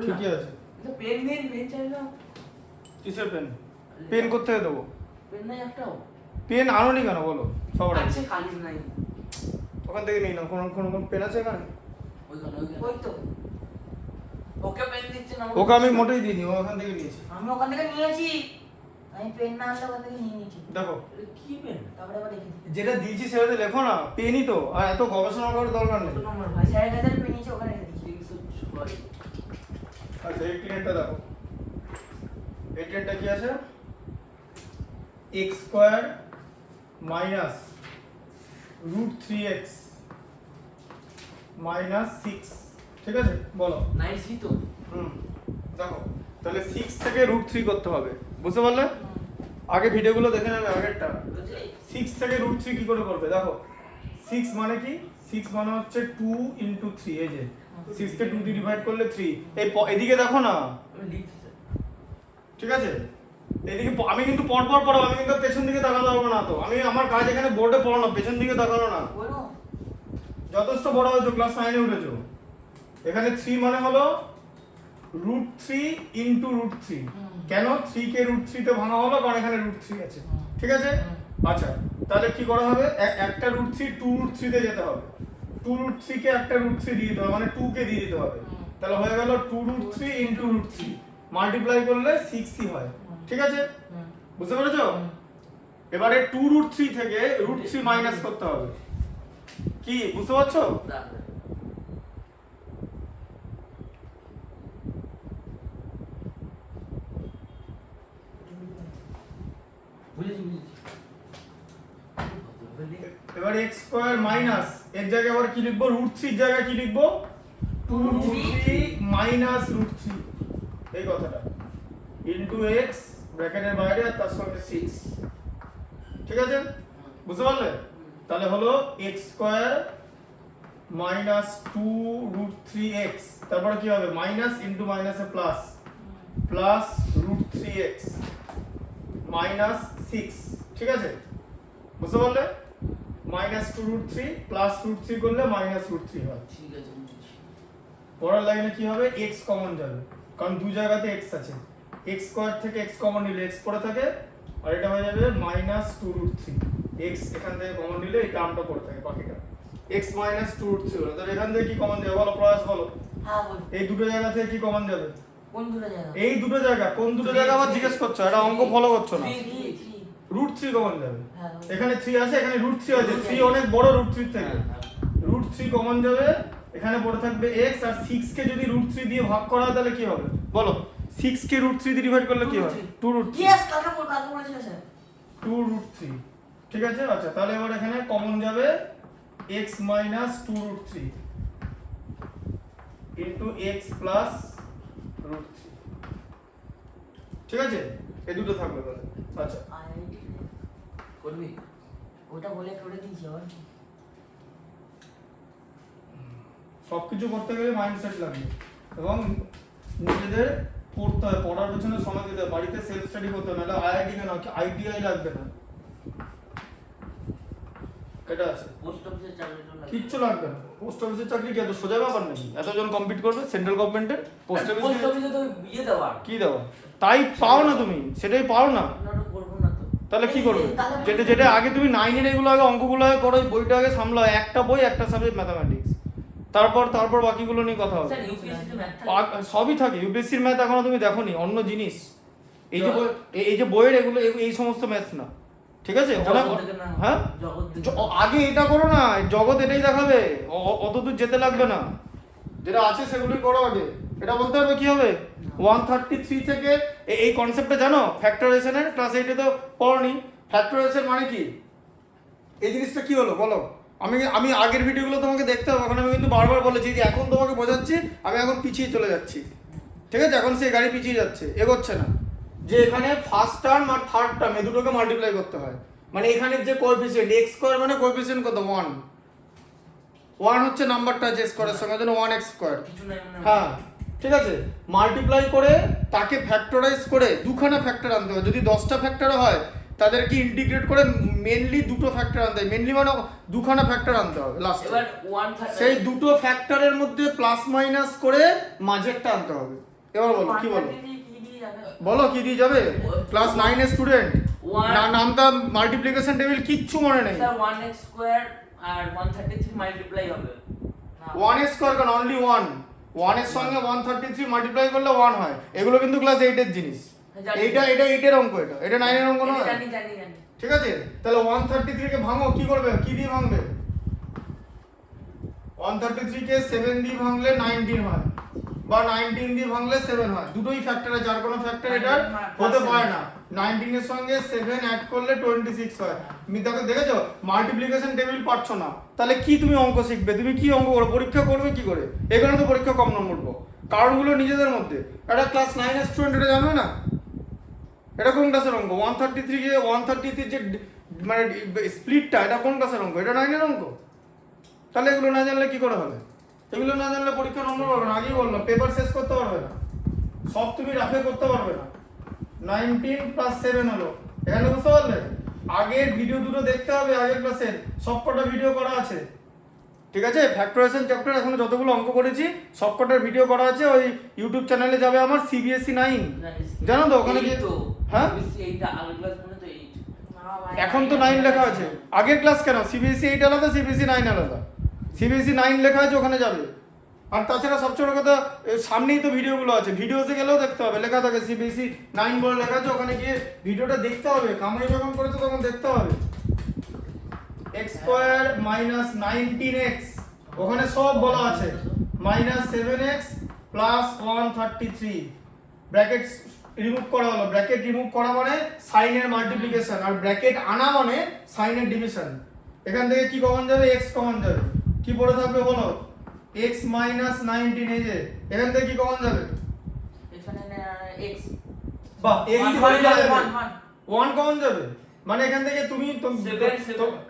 ঠিকই আছে। পেন দিন, পেন চাই না। কিসের পেন? পেন কোথায় দেবো? পেন নাই একটাও? পেন আনোনি কেন বলো? সবার আছে, কালির নাই। ওখান থেকে নিই না। কোন পেন আছে এখানে? ওই তো। ওকে পেন দিচ্ছে না। ওকে আমি মোটেই দিইনি, ও ওখান থেকে নিয়েছি। আমি ওখান থেকে নিয়েছি। আমি পেন না আনলে ওখান থেকে নিয়ে নিয়েছি। দেখো কি পেন? তারপরে আবার রেখে দিই। যেটা দিয়েছি সেটাতে লেখো না, পেনই তো, আর এত গবেষণা করার দরকার নেই। কত নম্বর ভাই? স্যারের কাছে পেন নিয়েছি, ওখানে রেখে দিয়েছি। 306। আচ্ছা এই টেনটা দেখো, এই টেনটা কি আছে? x square minus √3x minus 6, ঠিক আছে? বলো। 93 তো। দেখো তাহলে 6 থেকে √3 করতে হবে, বুঝতে পারলে? আগে ভিডিওগুলো দেখে নেবে আগেরটা। 6 থেকে √3 কি করে করবে? দেখো 6 মানে কি? 6 মানে হচ্ছে 2 × 3, এই যে 6 কে 2 দিয়ে ডিভাইড করলে 3। এই এদিকে দেখো না, আমি লিখছি স্যার। ঠিক আছে? এদিকে আমি কিন্তু পর পর পড়াবো, আমি কিন্তু পেছন দিকে তাকাতে পারবো না তো। আমি আমার কাজ এখানে বোর্ডে পড়ানো, পেছন দিকে তাকানো না। বলো। যথেষ্ট বড় হয়েছো, ক্লাস 9 এ উঠেছো। এখানে 3 মানে হলো √3 × √3। কেন 3 কে √3 তে ভাঙা হলো? কারণ এখানে √3 আছে, ঠিক আছে? আচ্ছা তাহলে কি করা হবে? একটা √3 2√3 তে যেতে হবে। 2√3 কে একটা √3 দিয়ে দিতে হবে, মানে 2 কে দিয়ে দিতে হবে। তাহলে হয়ে গেল 2√3 × √3 মাল্টিপ্লাই করলে 6ই হয়, ঠিক আছে? বুঝতে পেরেছো? এবারে 2√3 থেকে √3 মাইনাস করতে হবে। কি বুঝতে পারছো? দাঁড়া। বুঝেছি, বুঝেছি। এবার x স্কয়ার মাইনাস এর জায়গায় আবার কি লিখবো? √3 এর জায়গায় কি লিখবো? 2√3 মাইনাস √3, এই কথাটা ইনটু x ব্র্যাকেটের বাইরে আর তার সঙ্গে 6, ঠিক আছে? বুঝতে পারলে? তাহলে হলো x স্কয়ার মাইনাস 2√3x, তারপরে কি হবে? মাইনাস ইনটু মাইনাসে প্লাস, প্লাস √3x মাইনাস 6, ঠিক আছে? বুঝতে পারলে? মাইনাস 2√3 প্লাস √3 করলে মাইনাস √3 হয়। ঠিক আছে, বুঝেছি। পরের লাইনে কি হবে? x কমন যাবে, কারণ দুই জায়গাতে x আছে। x স্কয়ার থেকে x কমন নিলে x পড়ে থাকে, আর এটা হয়ে যাবে মাইনাস 2√3। x এখান থেকে কমন নিলে এই টার্মটা পড়ে থাকে, বাকিটা x মাইনাস 2√3 হলো। তাহলে এখান থেকে কি কমন যাবে বলো? প্রয়াস বলো। হ্যাঁ বল। এই দুটো জায়গা থেকে কি কমন যাবে? কোন দুটো জায়গা? এই দুটো জায়গা। কোন দুটো জায়গা আবার জিজ্ঞেস করছো? এটা অঙ্ক ফলো করছো না। 3 √3 কমন যাবে। হ্যাঁ। এখানে 3 আছে, এখানে √3 আছে। 3 অনেক বড় √3 থেকে। √3 কমন যাবে, এখানে পড়ে থাকবে x, আর 6 কে যদি √3 দিয়ে ভাগ করা হয় তাহলে কি হবে বলো? 6 কে √3 দিয়ে ডিভাইড করলে কি হয়? 2√3। ইয়েস, কালকে বলেছিল স্যার। 2√3, ঠিক আছে? আচ্ছা তাহলে এবার এখানে কমন যাবে x minus 2√3 into x plus √3, ঠিক আছে? এই দুটো থাকবে তাহলে। আচ্ছা করবি? ওটা বলে করে দিয়েছি আবার। সবকিছু করতে গেলে মাইন্ডসেট লাগবে এবং নিজেদের পড়তে হয়, পড়ার পেছনে সময় দিতে হয়, বাড়িতে সেলফ স্টাডি করতে হবে, নাহলে আইআইটি কেন আইটিআই লাগবে না, এটা আছে। পোস্ট অফিসের চাকরিটা লাগে। কিচ্ছু লাগবে না। পোস্ট অফিসের চাকরি কি এত সোজা ব্যাপার নাকি? এতজন কমপ্লিট করবে সেন্ট্রাল গভর্নমেন্টের পোস্ট পোস্ট অফিসে? অফিসে তো বিয়ে দেওয়া। কি দেওয়া? তাই পাও না তুমি, সেটাই পাও না, ওটা করবো না তো। তাহলে কি করবে? যেটা যেটা আগে তুমি 9 এর এগুলো আগে অঙ্কগুলো আগে করো, বইটা আগে সামলাও, একটা বই একটা সাবজেক্ট ম্যাথামেটিক্স, তারপর বাকিগুলো নিয়ে কথা হবে। স্যার ইউপিএসসি তে ম্যাথ থাকে। সবই থাকে। ইউপিএসসির ম্যাথ এখনো তুমি দেখোনি, অন্য জিনিস। এই যে বইয়ের এগুলো এই সমস্ত ম্যাথ না, ঠিক আছে? জগৎ দেখে না। হ্যাঁ, জগৎ দেখে না। আগে এটা করো না, জগৎ এটাই দেখাবে, অত দূর যেতে লাগবে না, যেটা আছে সেগুলোই করো আগে। এটা বলতে হবে কি হবে? 133 থেকে এই কনসেপ্টটা জানো? ফ্যাক্টরাইজেশনের ক্লাস 8 এ তো পড়নি। ফ্যাক্টরাইজেশন মানে কি? এই জিনিসটা কি হলো বলো? আমি আগের ভিডিওগুলো তোমাকে দেখতে হবে, এখন আমি কিন্তু বারবার বলেছি যে এখন তোমাকে বোঝাচ্ছি, আমি এখন পিছিয়ে চলে যাচ্ছি, ঠিক আছে? এখন সেই গাড়ি পিছিয়ে যাচ্ছে, এগোচ্ছে না। যে এখানে ফার্স্ট টার্ম আর থার্ড টার্ম এই দুটোকে মাল্টিপ্লাই করতে হয়, মানে এখানে যে কোএফিসিয়েন্ট x স্কয়ার মানে কোএফিসিয়েন্ট কত? 1 হচ্ছে নাম্বারটা যে স্কয়ারের সঙ্গে, জন্য 1x স্কয়ার। কিছু নাই মানে। হ্যাঁ, ঠিক আছে? মাল্টিপ্লাই করে তাকে ফ্যাক্টরাইজ করে দুখানা ফ্যাক্টর আনতে হবে। যদি 10টা ফ্যাক্টর হয় তাদেরকে ইন্টিগ্রেট করে মেনলি দুটো ফ্যাক্টর আনতে হবে, মেনলি মানে দুখানা ফ্যাক্টর আনতে হবে লাস্টে। এবার 1/3 সেই দুটো ফ্যাক্টরের মধ্যে প্লাস মাইনাস করে মাঝেরটা আনতে হবে। এবার বলো কি বলো, বলো কি দিয়ে যাবে? ক্লাস 9 এর স্টুডেন্ট নামটা মাল্টিপ্লিকেশন টেবিল কিচ্ছু মনে নেই। স্যার 1x স্কয়ার আর 133 মাল্টিপ্লাই হবে 1 এর স্কয়ার কারণ অনলি 1 1 এর সঙ্গে 133 মাল্টিপ্লাই করলে 1 হয়। এগুলো কিন্তু ক্লাস 8 এর জিনিস। এটা 8 এর অঙ্ক, এটা 9 এর অঙ্ক নয়। জানি ঠিক আছে, তাহলে 133 কে ভাঙো, কি করবে, কি দিয়ে ভাঙবে? 133 কে 7 দিয়ে ভাঙলে 19 হয়, বা 19 দিয়ে ভাঙলে 7 হয়। দুটোই ফ্যাক্টর আছে, আর কোনো ফ্যাক্টর এটা হতে পারে না। 19 এর সঙ্গে 7 অ্যাড করলে 26 হয়। দেখো দেখেছো, মাল্টিপ্লিকেশন টেবিল পারছো না, তাহলে কি তুমি অঙ্ক শিখবে? তুমি কি অঙ্ক করো? পরীক্ষা করবে কি করে? এখানে তো পরীক্ষা কম নম্বর পাবো, কারণগুলো নিজেদের মধ্যে। একটা ক্লাস 9 এর স্টুডেন্ট এটা জানবে না? এটা কোন ক্লাসের অঙ্ক? 133 কে 133 যে মানে স্প্লিটটা, এটা কোন ক্লাসের অঙ্ক? এটা 9 এর অঙ্ক। তাহলে এগুলো না জানলে কি করে হবে? এগুলো না জানলে পরীক্ষা নম্বর পাবে না। আগেই বললাম, পেপার শেষ করতে পারবে না, সব তুমি রাফে করতে পারবে না। 19 প্লাস 7 হলো, এখানে বুঝতে পারলে? আগের ভিডিও দুটো দেখতে হবে, আগের ক্লাসের সবকটা ভিডিও করা আছে। ঠিক আছে, ফ্যাক্টরাইজেশন চ্যাপ্টার এখন যতগুলো অঙ্ক করেছি সবকটার ভিডিও করা আছে। ওই ইউটিউব চ্যানেলে যাবে আমার, সিবিএসসি 9 জানো তো? ওখানে গিয়ে হ্যাঁ, এইটা আগের ক্লাস মানে তো 8 এখন তো 9 লেখা আছে। আগের ক্লাস কেন? সিবিএসসি 8 আলাদা, সিবিএসসি 9 আলাদা। সিবিএসসি 9 লেখা আছে, ওখানে যাবে। আর তাছাড়া সবচেয়ে বড় কথা, সামনেই তো ভিডিওগুলো আছে, ভিডিওতে গেলেও দেখতে হবে, লেখা থাকে সিবিএসসি 9 বলে লেখা আছে, ওখানে গিয়ে ভিডিওটা দেখতে হবে। কামাই যখন করেছো তখন দেখতে হবে। x স্কয়ার মাইনাস 19x, ওখানে সব বলা আছে। Minus 7x plus 133, bracket remove করা হলো। ব্র্যাকেট রিমুভ করা মানে সাইনের মাল্টিপ্লিকেশন, আর ব্র্যাকেট আনা মানে সাইনের ডিভিশন। এখান থেকে কি কমন যাবে? x কমন যাবে। কি পড়ে থাকবে বলো? x মাইনাস 19, এই যে এখান থেকে কি কমন যাবে? এখানে x বাহ, x কমন যাবে, 1 1 কমন যাবে। মানে এখান থেকে তুমি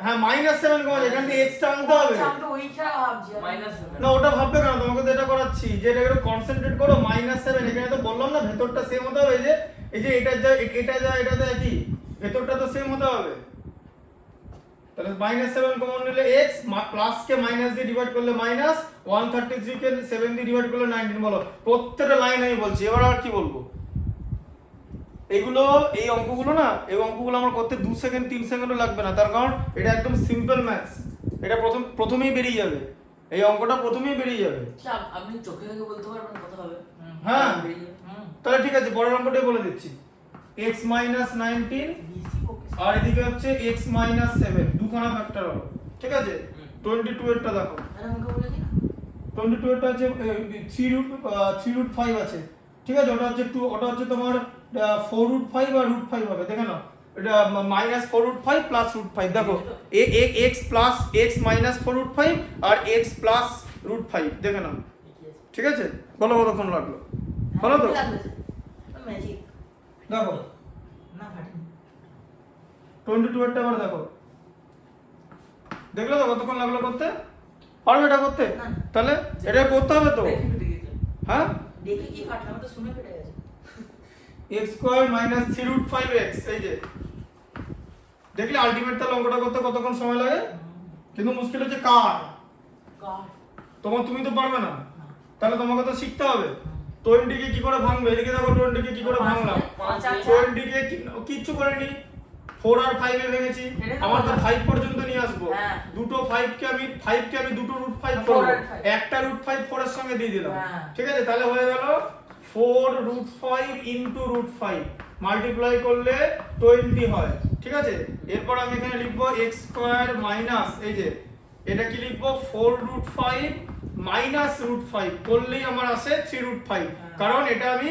হ্যাঁ মাইনাস 7 কমন, এখান থেকে x টা আনতে হবে। না ওটা ভাববে কেন, তোমাকে তো এটা করাচ্ছি যে এটা একটু কনসেন্ট্রেট করো। -7, এখানে তো বললাম না ভেতরটা সেম হতে হবে। এই যে এটা যা এটা যা একই, ভেতরটা তো সেম হতে হবে। তাহলে -7 কমন নিলে x, প্লাস কে মাইনাস দিয়ে ডিভাইড করলে মাইনাস, 133 কে 7 দিয়ে ডিভাইড করলে 19। বলো, প্রত্যেকটা লাইন আমি বলছি। এবার আর কি বলবো? এগুলো এই অঙ্কগুলো না, এই অঙ্কগুলো আমার করতে 2 সেকেন্ড 3 সেকেন্ডও লাগবে না, তার কারণ এটা একদম সিম্পল ম্যাথস। এটা প্রথমেই বেরিয়ে যাবে, এই অঙ্কটা প্রথমেই বেরিয়ে যাবে। আপনি চোখে দেখে বলতে পারবেন কত হবে? হ্যাঁ, তাহলে ঠিক আছে, পরের অঙ্কটাই বলে দিচ্ছি। x মাইনাস 19 আর এদিকে হচ্ছে x মাইনাস 7, দুখানা ফ্যাক্টর হলো। ঠিক আছে, 22 এরটা দেখো। 22 এরটা আছে 3√5 আছে। ঠিক আছে, ওটা হচ্ছে 2, ওটা হচ্ছে তোমার 4√5 আর √5 হবে। দেখে নাও, এটা -4√5 প্লাস √5। দেখো x প্লাস x মাইনাস 4√5 আর x প্লাস √5, দেখে নাও। ঠিক আছে, বলো কতক্ষণ লাগলো? বলো তো, দেখো 22 এরটা আবার দেখো, দেখলে তো কতক্ষণ লাগলো করতে? পারবে এটা করতে? তাহলে এটা করতে হবে তো। হ্যাঁ, দেখে কি কাটলাম, তো শুনে পেটে গেছে। x স্কয়ার মাইনাস 3√5x, এই যে দেখলে আলটিমেট তাহলে অঙ্কটা করতে কতক্ষণ সময় লাগে? কিন্তু মুশকিল হচ্ছে কার? তুমি তো পারবে না, তাহলে তোমাকে তো শিখতে হবে। 20 কে কি করে ভাঙবে? এদিকে দেখো 20 কে কি করে ভাঙলাম। 20 কে কিচ্ছু করিনি, 4 আর 5 এ ভেঙেছি। আমার তো 5 পর্যন্ত নিয়ে আসবো। দুটো 5 কে আমি দুটো √5 করব, একটা √5 4 এর সঙ্গে দিয়ে দিলাম। ঠিক আছে, তাহলে হয়ে গেল 4√5 ইনটু √5, মাল্টিপ্লাই করলে 20 হয়। ঠিক আছে, এরপর আমি এখানে লিখবো x স্কয়ার মাইনাস, এই যে এটা কি লিখবো 4√5 মাইনাস √5 করলেই আমার আসে 3√5। কারণ এটা আমি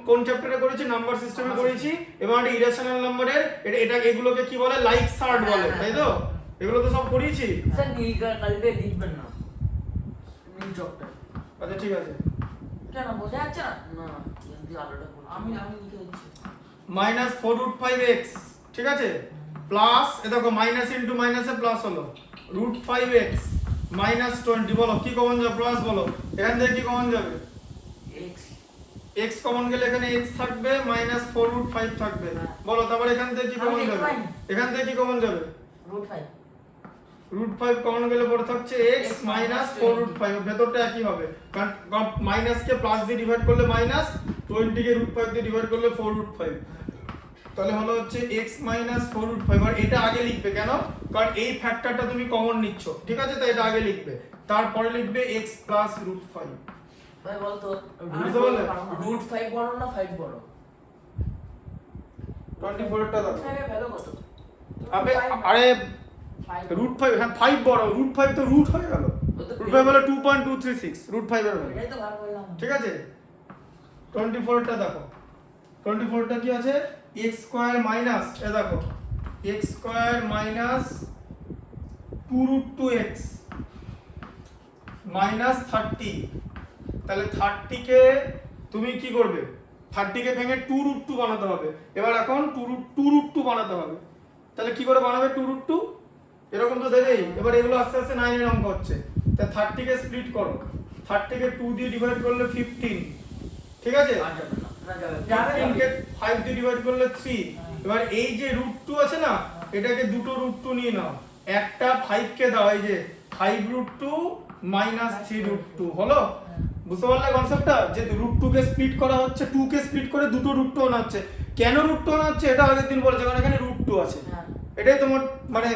কোন চ্যাপ্টারে করেছি? নাম্বার সিস্টেমে করেছি, এবং এটা ইরেশনাল নাম্বারের, এটা এগুলোকে কি বলে? লাইক সার্ট বলে, তাই তো? এগুলো তো সব করেছি। স্যার নীল কালকে লিখবেন না, নীল চকটা। আচ্ছা ঠিক আছে, কেন বোঝা যাচ্ছে না? না যদি আলোটা করুন, আমি লিখে দিচ্ছি -4√5x। ঠিক আছে, প্লাস এ দেখো মাইনাস ইনটু মাইনাসে প্লাস হলো √5x মাইনাস 20। বলো কি কমন যাবে? প্লাস বলো, এখান থেকে কি কমন যাবে? x x কমন গেলে এখানে x থাকবে মাইনাস 4√5 থাকবে। হ্যাঁ। বলো তারপর এখান থেকে কি আমি কমন দেখতে যাবে? পাইনি। এখান থেকে কি কমন যাবে? √5 √5 কমন গেলে পড়ে থাকছে x মাইনাস 4√5, ভেতরটা একই হবে কারণ মাইনাস কে প্লাস দিয়ে ডিভাইড করলে মাইনাস, 20 কে √5 দিয়ে ডিভাইড করলে 4√5, তাহলে হলো হচ্ছে x মাইনাস 4√5। আর এটা আগে লিখবে কেন? কারণ এই ফ্যাক্টরটা তুমি কমন নিচ্ছ, ঠিক আছে? তাই এটা আগে লিখবে, তারপরে লিখবে x প্লাস √5। ভাই বলতো বুঝতে পারলে? √5 বড় না 5 বড়? 24 টা দাও। এর ভ্যালু কত? আবে আরে √5, হ্যাঁ 5 বড়, √5 তো রুট হয়ে গেল, √5 হলো 2.236, √5 এর ভ্যালু, এটাই তো বার করলাম। ঠিক আছে? 24 টা দেখো, 24 টা কি আছে? x স্কয়ার মাইনাস, এ দেখো x square minus 2√2x minus 30, তাহলে 30 কে তুমি কি করবে? 30 কে ভেঙে 2√2 বানাতে হবে। এবার এখন 2√2 বানাতে হবে, তাহলে কি করে বানাবে 2√2? এরকম তো দেবেই। এবার এগুলো আস্তে আস্তে 9 এর অঙ্ক হচ্ছে, তাই 30 কে স্প্লিট করো, 30 কে 2 দিয়ে ডিভাইড করলে 15, ঠিক আছে? আর যাবে না। না যাবে। 15 কে 5 দিয়ে ডিভাইড করলে 3। এবার এই যে √2 আছে না, এটাকে দুটো √2 নিয়ে নাও, একটা 5 কে দাও, এই যে 5√2 মাইনাস 3√2 হলো। বুঝতে পারলে কনসেপ্টটা? যে √2 কে স্প্লিট করা হচ্ছে, 2 কে স্প্লিট করে দুটো √2 আনা হচ্ছে। কেন √2 আনা হচ্ছে এটা আগের দিন বলেছে, কারণ এখানে √2 আছে। এটাই তোমার মানে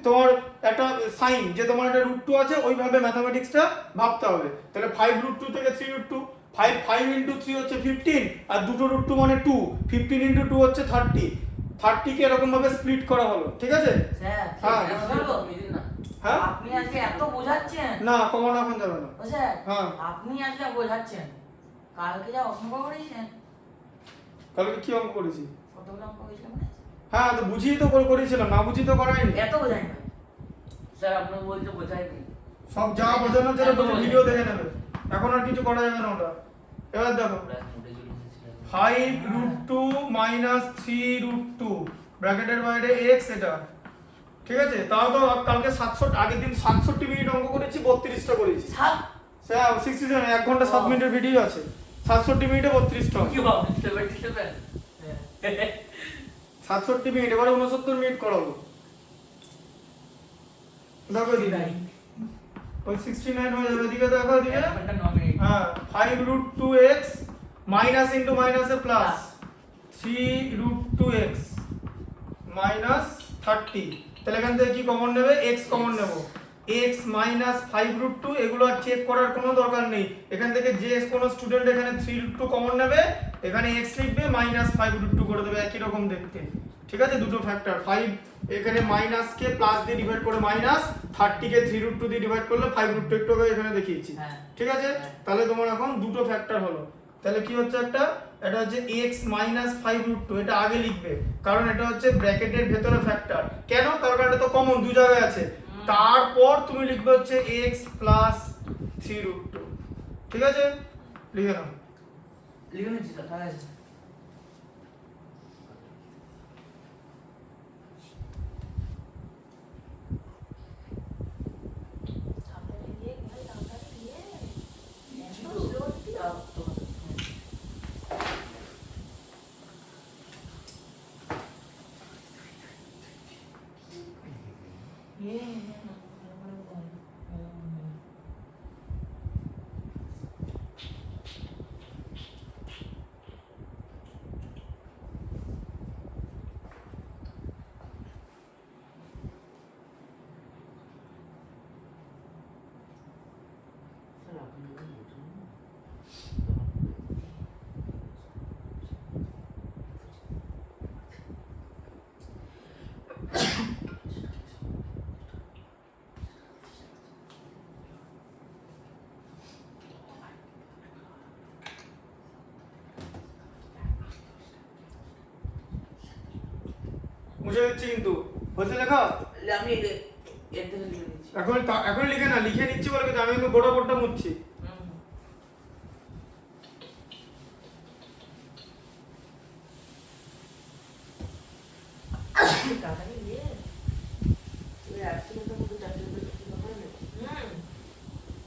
তোমার একটা সাইন যে তোমার একটা √2 আছে, ওইভাবে ম্যাথমেটিক্সটা ভাবতে হবে। তাহলে 5√2 থেকে 3√2, 5 ইনটু 3 হচ্ছে 15, আর দুটো √2 মানে 2, 15 ইনটু 2 হচ্ছে 30। 30 কে এরকম ভাবে স্প্লিট করা হলো, ঠিক আছে? স্যার হ্যাঁ। বলবো? না। হ্যাঁ আপনি আজকে এত বোঝাচ্ছেন। না, কমন এখন যাবে না। ও স্যার হ্যাঁ। আপনি আজকে বোঝাচ্ছেন, কালকে যা অঙ্ক করেছেন, কালকে কি অঙ্ক করেছি? কতগুলো অঙ্ক হয়েছিল মনে আছে? হ্যাঁ তো বুঝিয়ে তো করেছিলাম, না বুঝিয়ে তো করাইনি। এত বোঝাই না। স্যার আপনি বলতে বোঝায়নি। সব যা বোঝানোর জন্য তুমি ভিডিও দেখে নেবে, এখন আর কিছু করা যাবে না ওটা। এবার দেখো 5√2 মাইনাস 3√2 ব্র্যাকেটের বাইরে x, এটা ঠিক আছে? তাও তো কালকে 700, আগের দিন 67 মিনিট অঙ্ক করেছি, 32টা করেছি। সাত স্যার 67, 1 ঘন্টা 7 মিনিটের ভিডিও আছে, 67 মিনিটে 32টা। কি হবে 77? 67 মিনিট, এবারে 69 মিনিট করাবো। দেখো দিদি ওই 69 হয়ে যাবে, এদিকে দেখো, এদিকে একটা 9 মিনিট। হ্যাঁ 5√2x মাইনাস ইনটু মাইনাসে প্লাস 3√2x মাইনাস 30, তাহলে এখান থেকে কি কমন নেবে? x কমন নেব, x মাইনাস 5√2, এগুলো আর চেক করার কোনো দরকার নেই। এখান থেকে যে কোনো স্টুডেন্ট এখানে 3√2 কমন নেবে, এখানে x লিখবে, মাইনাস 5√2 করে দেবে, একই রকম দেখতে, ঠিক আছে? দুটো ফ্যাক্টর, 5 এখানে মাইনাস কে প্লাস দিয়ে ডিভাইড করে মাইনাস, 30 কে 3√2 দিয়ে ডিভাইড করলে 5√2, একটু আগে এখানে দেখিয়েছি, হ্যাঁ। ঠিক আছে? তাহলে তোমার এখন দুটো ফ্যাক্টর হলো, তাহলে কি হচ্ছে? একটা এটা হচ্ছে x মাইনাস 5√2, এটা আগে লিখবে কারণ এটা হচ্ছে ব্র্যাকেটের ভেতরে ফ্যাক্টর। কেন? কারণ এটা তো কমন দুই জায়গায় আছে। তারপর তুমি লিখবে হচ্ছে x প্লাস 3√2, ঠিক আছে? লিখে নাও। লিখে নিচ্ছি তো, ঠিক আছে। মুছে দিচ্ছি কিন্তু, হচ্ছে লেখা? আমি এর থেকে লিখে দিচ্ছি। এখন লিখে না, লিখে নিচ্ছি বলে কিন্তু আমি কিন্তু গোটা বোর্ডটা মুছছি।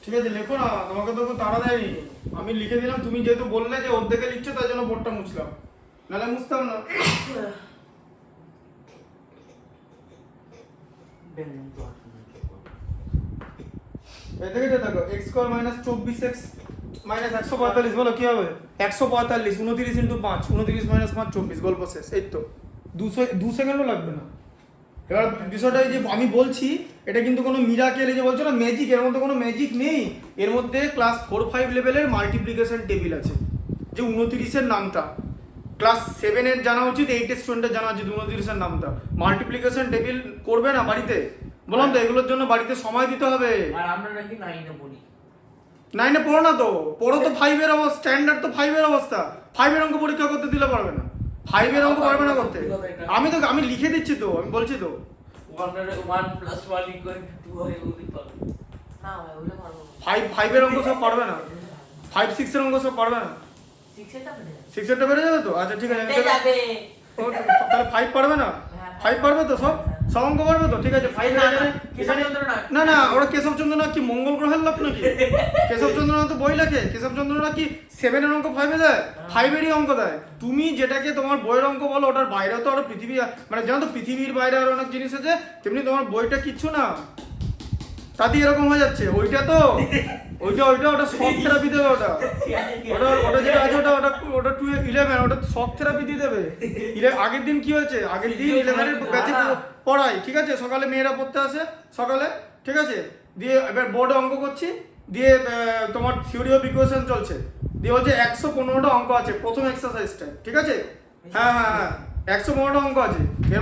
ঠিক আছে লেখো না, তোমাকে তো তাড়া দেয়নি। আমি লিখে দিলাম, তুমি যেহেতু বললে যে অর্ধেকে লিখছো তাই জন্য বোর্ডটা মুছলাম, নাহলে মুছতাম না। এই দেখে দেখো x square minus 24x minus 145 বলো কি হবে? 145 29 ইনটু 5 29 মাইনাস 5 24, গল্প শেষ। এই তো 2 সেকেন্ডও লাগবে না। এবার বিষয়টা এই যে আমি বলছি এটা কিন্তু কোনো মিরাকেল, এই যে বলছো না ম্যাজিক, এর মধ্যে কোনো ম্যাজিক নেই। এর মধ্যে ক্লাস 4-5 লেভেলের মাল্টিপ্লিকেশন টেবিল আছে, যে 29 এর নামটা ক্লাস 7 এর জানা উচিত, 8 এর স্টুডেন্টের জানা উচিত 29 এর নামটা। মাল্টিপ্লিকেশন টেবিল করবে না বাড়িতে, বললাম তো এগুলোর জন্য বাড়িতে সময় দিতে হবে। আর আমরা নাকি 9 এ পড়ি। 9 এ পড়ো না তো, পড়ো তো 5 এর অবস্থা, স্ট্যান্ডার্ড তো 5 এর অবস্থা। 5 এর অঙ্ক পরীক্ষা করতে দিলে পারবে না, 5 এর অঙ্ক পারবে না করতে। আমি লিখে দিচ্ছি তো, আমি বলছি তো 1 + 1 = 2 হয় বলতে পারবে না ভাই, ওগুলো পারবো না। 5 এর অঙ্ক সব পারবে না, 5 6 এর অঙ্ক সব পারবে না। 6 এরটা বেড়ে যাবে। 6 এরটা বেড়ে যাবে তো, আচ্ছা ঠিক আছে। বেড়ে যাবে। তাহলে 5 পারবে না, 5 পারবে তো, সব অঙ্ক পারবে তো, ঠিক আছে। 5 না, না কেশবচন্দ্র না। না না, ওরা কেশবচন্দ্র না কি মঙ্গল গ্রহের লোক নাকি? কেশবচন্দ্র না তো বই লেখে, কেশবচন্দ্র না কি 7 এর অঙ্ক 5 এ দেয়, 5 এরই অঙ্ক দেয়। তুমি যেটাকে তোমার বইয়ের অঙ্ক বলো, ওটার বাইরেও তো আরো পৃথিবী, মানে জানো তো পৃথিবীর বাইরে আরো অনেক জিনিস আছে, তেমনি তোমার বইটা কিচ্ছু না, তাতে এরকম হয়ে যাচ্ছে। ওইটা তো ওটা শক থেরাপি দেবে, ওটা যেটা আছে ওটা 11 ওটা শক থেরাপি দিয়ে দেবে। আগের দিন কি হয়েছে, আগের দিন 11 এর ব্যাচে পড়াই, ঠিক আছে, সকালে মেয়েরা পড়তে আসে সকালে, ঠিক আছে, দিয়ে এবার বোর্ডে অঙ্ক করছি, দিয়ে তোমার থিওরি অফ ইকুয়েশন চলছে, দিয়ে বলছে 115টা অঙ্ক আছে প্রথম এক্সারসাইজটা, ঠিক আছে, হ্যাঁ 115টা অঙ্ক আছে, এর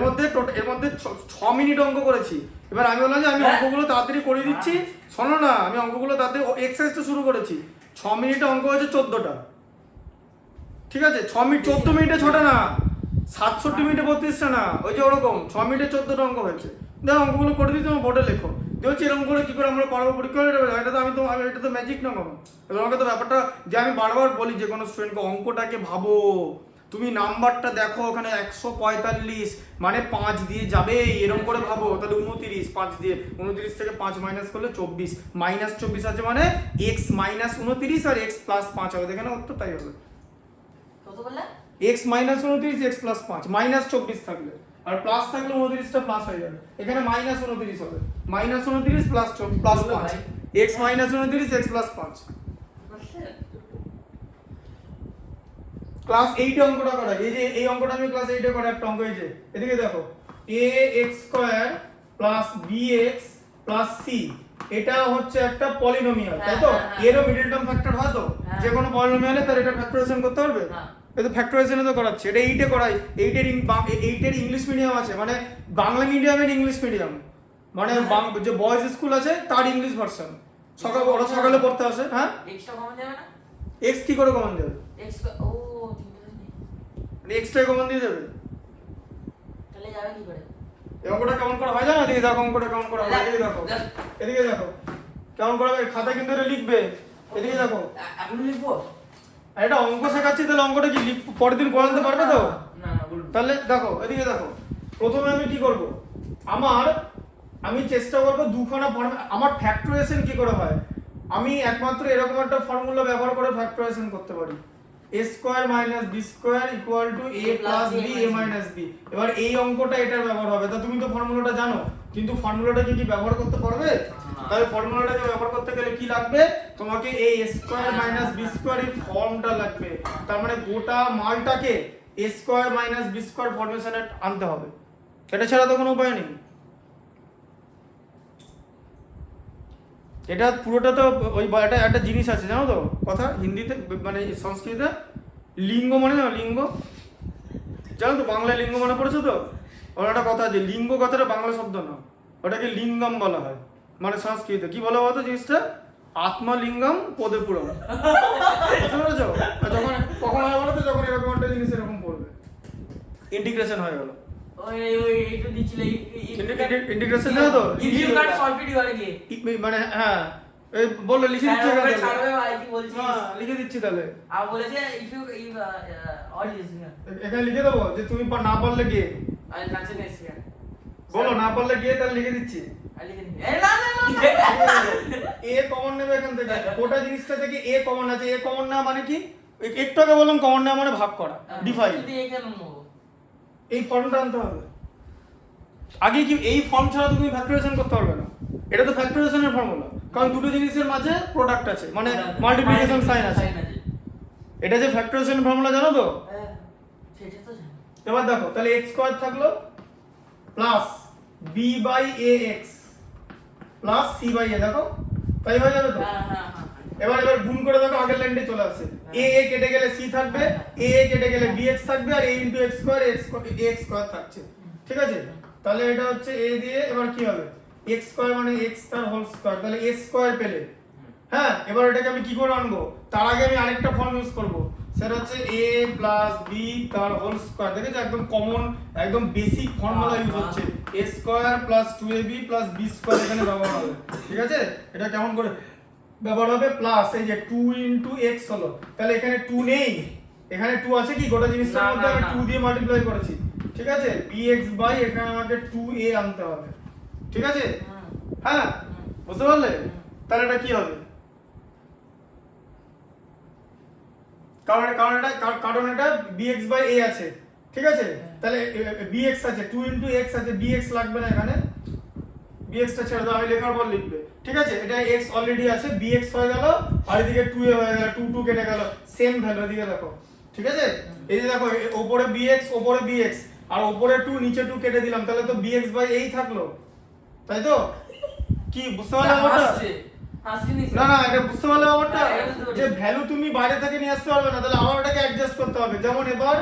মধ্যে 6 মিনিট অঙ্ক করেছি। এবার আমি বললাম যে আমি অঙ্কগুলো তাড়াতাড়ি করে দিচ্ছি, শোনো না, আমি অঙ্কগুলো তাড়াতাড়ি এক্সারসাইজটা শুরু করেছি, 6 মিনিটে অঙ্ক হয়েছে 14টা, ঠিক আছে, 14 মিনিটে 6টা না, 67 মিনিটে 32টা না, ওই যে ওরকম 6 মিনিটে 14টা অঙ্ক হয়েছে। দেখো অঙ্কগুলো করে দিচ্ছি, তোমার বোর্ডে লেখো, দেখছি এরকম করে কি করে আমরা পারবো পরীক্ষা। এটা তো এটা তো ম্যাজিক না কোনো। এবার আমাকে তো ব্যাপারটা যে আমি বারবার বলি যে কোনো স্টুডেন্টকে অঙ্কটাকে ভাবো, তুমি নাম্বারটা দেখো ওখানে 145 মানে 5 দিয়ে যাবে, এরকম করে ভাবো, তাহলে 29 5 দিয়ে 29 থেকে 5 মাইনাস করলে 24, মাইনাস 24 আছে মানে x মাইনাস 29 আর x প্লাস 5 হবে, দেখে না উত্তর তাই হবে। কত বললে? x minus 29 x plus 5, minus 24 থাকলে আর প্লাস থাকলে 29টা প্লাস হয়ে যাবে, এখানে মাইনাস 29 হবে, minus 29 plus 5, x minus 29 x plus 5। Class 8 এ অঙ্কটা করা, এই যে এই অঙ্কটা আমি ক্লাস 8 এ করা একটা অঙ্ক, এই যে এদিকে দেখো ax square plus bx plus c, এটা হচ্ছে একটা পলিনোমিয়াল, তাই তো? এরও মিডল টার্ম ফ্যাক্টর হয় তো, যে কোনো পলিনোমিয়ালে তার এটা ফ্যাক্টরাইজেশন করতে পারবে, এই তো ফ্যাক্টরাইজেশন তো করাচ্ছে, এটা 8 এ করাই। 8 এর ইংলিশ মিডিয়াম আছে, মানে বাংলা মিডিয়ামের ইংলিশ মিডিয়াম, মানে যে বয়েজ স্কুল আছে তার ইংলিশ ভার্সন, সকালে পড়তে আসে। হ্যাঁ, এক্সট্রা কমন যাবে না? x কি করে কমন যাবে? এক্স ও এক্সট্রা কমন দিয়ে যাবে, তাহলে যাবে কি করে? এই অঙ্কটা কেমন করা হয় জানো? এদিকে দেখো অঙ্কটা কেমন করা হয়, এদিকে দেখো, এদিকে দেখো কেমন করা হয়, খাতায় কিন্তু এটা লিখবে, এদিকে দেখো। এখন লিখবো? আর এটা অঙ্ক শেখাচ্ছি, তাহলে অঙ্কটা কি পরের দিন করাতে পারবে তো? না বলুন। তাহলে দেখো এদিকে দেখো, প্রথমে আমি কি করব, আমি চেষ্টা করবো দুখানা ফর্মুলা। আমার ফ্যাক্টরাইজেশন কি করে হয়, আমি একমাত্র এরকম একটা ফর্মুলা ব্যবহার করে ফ্যাক্টরাইজেশন করতে পারি, a square minus b square equal to a plus b a minus b। এবার এই অঙ্কটা এটার ব্যবহার হবে, তা তুমি তো ফর্মুলাটা জানো, কিন্তু ফর্মুলাটাকে কি ব্যবহার করতে পারবে? তাহলে ফর্মুলাটাকে ব্যবহার করতে গেলে কি লাগবে, তোমাকে a square minus b square এর ফর্মটা লাগবে, তার মানে গোটা মালটাকে a square minus b square ফর্মেশনে আনতে হবে, এটা ছাড়া তো কোনো উপায় নেই। এটা পুরোটা তো ওই এটা একটা জিনিস আছে জানো তো, কথা হিন্দিতে মানে সংস্কৃতে লিঙ্গ মানে না, লিঙ্গ জানো তো, বাংলায় লিঙ্গ মানে পড়েছো তো, ওর একটা কথা আছে, লিঙ্গ কথাটা বাংলা শব্দ না, ওটাকে লিঙ্গম বলা হয়, মানে সংস্কৃতে কি বলা হতো জিনিসটা, আত্মলিঙ্গম পদে পুরম, বুঝতে পেরেছো? যখন কখন হয় বলো তো, যখন এরকম একটা জিনিস এরকম পড়বে, ইন্টিগ্রেশন হয়ে গেল, ওই একটু দিছিলে ইন্টিগ্রেশন না তো, you can't solve it your কি মানে হ্যাঁ এই বললে লিখে দিচ্ছি, ছাড়বে ভাই কি বলছিস? লিখে দিচ্ছি তাহলে, আর বলেছে ইফ ইউ অল দিস এখানে লিখে দেবো যে তুমি না পারলে গিয়ে আই কাছে নেক্সট বলো, না পারলে গিয়ে তাহলে লিখে দিচ্ছি। এ কমন নেবে এখান থেকে, গোটা জিনিসটা থেকে এ কমন আছে, এ কমন না মানে কি, একটু আগে বললাম কমন না মানে ভাগ করা, ডিভাইড। এই ফর্মটা আনতে হবে আগে, কি এই ফর্ম ছাড়া তো তুমি ফ্যাক্টরাইজেশন করতে পারবে না, এটা তো ফ্যাক্টরাইজেশনের ফর্মুলা, কারণ দুটো জিনিসের মাঝে প্রোডাক্ট আছে মানে মাল্টিপ্লিকেশন সাইন আছে। এটা যে ফ্যাক্টরাইজেশন ফর্মুলা জানো তো? এবার দেখো তাহলে x স্কয়ার থাকলো plus b by ax plus c by a, দেখো তাই হয়ে যাবে তো। এবার গুণ করে দেখো আগের লাইনটা চলে আসে, a কেটে গেলে c থাকবে, a কেটে গেলে bx থাকবে, আর a * x square ax square থাকছে, ঠিক আছে। তাহলে এটা হচ্ছে a দিয়ে, এবার কি হবে x স্কয়ার মানে x তার হোল স্কয়ার, তাহলে a স্কয়ার পেলে। হ্যাঁ, এবার এটাকে আমি কি করে আনবো, তার আগে আমি আরেকটা ফর্ম ইউজ করব, সেটা হচ্ছে a প্লাস b তার হোল স্কয়ার। দেখেছো একদম কমন, একদম বেসিক ফর্মুলা ইউজ হচ্ছে, a square plus 2ab plus b square এখানে ব্যবহার হবে, ঠিক আছে। এটা কেমন করে ব্যবহার হবে, প্লাস এই যে 2 ইনটু x হলো, তাহলে এখানে 2 নেই, এখানে 2 আছে, কি গোটা জিনিসটার মধ্যে আমি 2 দিয়ে মাল্টিপ্লাই করেছি, ঠিক আছে। bx বাই এখানে আমাকে 2a আনতে হবে, ঠিক আছে। হ্যাঁ, বুঝতে পারলে? তাহলে এটা কি হবে, কারণ এটা bx বাই a আছে, ঠিক আছে। তাহলে bx আছে, 2 ইনটু x আছে, bx লাগবে না এখানে, bx টা ছেড়ে দাও, আমি লেখার পর লিখবে, ঠিক আছে। এটা x অলরেডি আছে, bx হয়ে গেল, আর এদিকে 2a হয়ে গেল, 2 2 কেটে গেল, সেম ভ্যালু এদিকে দেখো, ঠিক আছে। এই যে দেখো উপরে bx উপরে bx আর উপরে 2 নিচে 2 কেটে দিলাম, তাহলে তো bx বাই a থাকলো, তাই তো? কি বুঝতে পারলে ব্যাপারটা? না না, এটা বুঝতে পারলে ব্যাপারটা, যে ভ্যালু তুমি বাইরে থেকে নিয়ে আসতে পারবে না, তাহলে আমার ওটাকে অ্যাডজাস্ট করতে হবে। যেমন এবার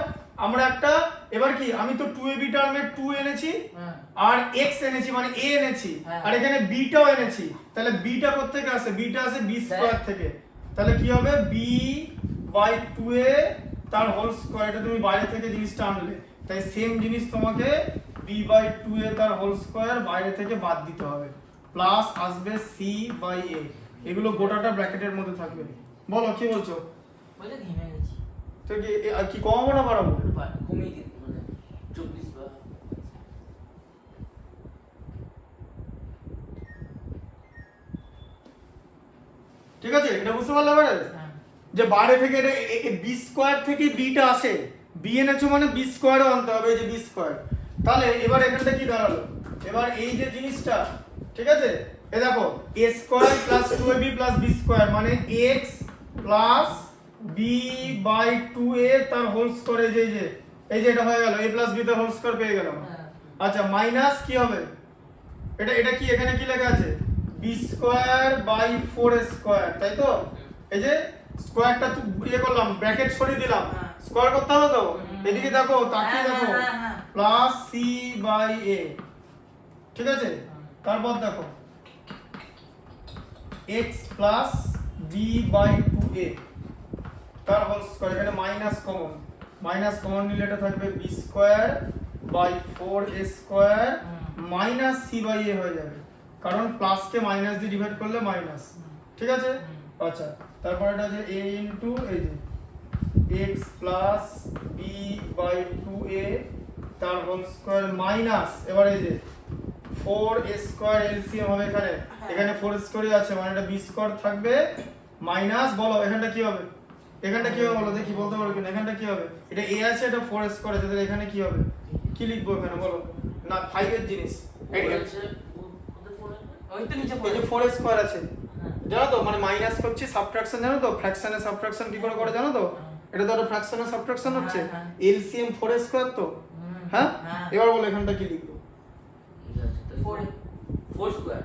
আমরা একটা, এবার কি আমি তো 2ab টার্মে 2 এনেছি আর x এনেছি মানে a এনেছি, আর এখানে b টাও এনেছি, তাহলে b টা কোথা থেকে আসে, b টা আসে b স্কয়ার থেকে, তাহলে কি হবে b বাই 2a তার হোল স্কয়ার, এটা তুমি বাইরে থেকে জিনিসটা আনলে, তাই সেম জিনিস তোমাকে b বাই 2a তার হোল স্কয়ার বাইরে থেকে বাদ দিতে হবে, প্লাস আসবে c বাই a, এগুলো গোটাটা ব্র্যাকেটের মধ্যে থাকবে। বলো কি বলছো? তো কি কমাবো না বাড়াবো? ঠিক আছে, এটা বুঝতে পারলে এবারে, যে বাইরে থেকে এটা b স্কয়ার থেকে b টা আসে, b এনেছো মানে b স্কয়ারও আনতে হবে, এই যে b স্কয়ার। তাহলে এবার এখানটা কি দাঁড়ালো, এবার এই যে জিনিসটা, ঠিক আছে, এই দেখো a square plus 2ab plus b square মানে x plus b by 2a তার হোল স্কয়ার, এই যে এটা হয়ে গেল, a প্লাস b তার হোল স্কয়ার পেয়ে গেলাম। আচ্ছা, মাইনাস কি হবে, এটা কি এখানে কি লেখা আছে, b square by 4a square, তাই তো। এই যে স্কয়ারটা ইয়ে করলাম, ব্র্যাকেট সরিয়ে দিলাম, স্কয়ার করতে হবে তো, এদিকে দেখো তাকিয়ে দেখো, প্লাস c বাই a, ঠিক আছে। তারপর দেখো x plus b by 2a তার হোল স্কয়ার, এখানে মাইনাস কমন নিলে এটা থাকবে b square by 4a square minus c by a হয়ে যাবে, কারণ প্লাস কে মাইনাস দিয়ে ডিভাইড করলে মাইনাস, ঠিক আছে। আচ্ছা, তারপর এটা আছে a ইনটু এই যে x plus b by 2a তার হোল স্কয়ার মাইনাস, এবার এই যে 4a স্কয়ার এলসিএম হবে, এখানে 4 স্কয়ারই আছে মানে এটা b স্কয়ার থাকবে, মাইনাস বলো এখানটা কি হবে, বলো দেখি বলতে পারো কিনা, এখানটা কি হবে, এটা a আছে, এটা 4 স্কয়ার আছে, তাহলে এখানে কি হবে, কি লিখবো এখানে বলো না, 5 এর জিনিস, এই যে 4 স্কয়ার আছে, জানো তো, মানে মাইনাস করছি সাবট্রাকশন, জানো তো ফ্র্যাকশনের সাবট্রাকশন কি করে জানো তো, এটা তো একটা ফ্র্যাকশনের সাবট্রাকশন হচ্ছে, এলসিএম 4 স্কয়ার তো, হ্যাঁ। এবার বলো এখানটা কি লিখবো, 4 স্কয়ার,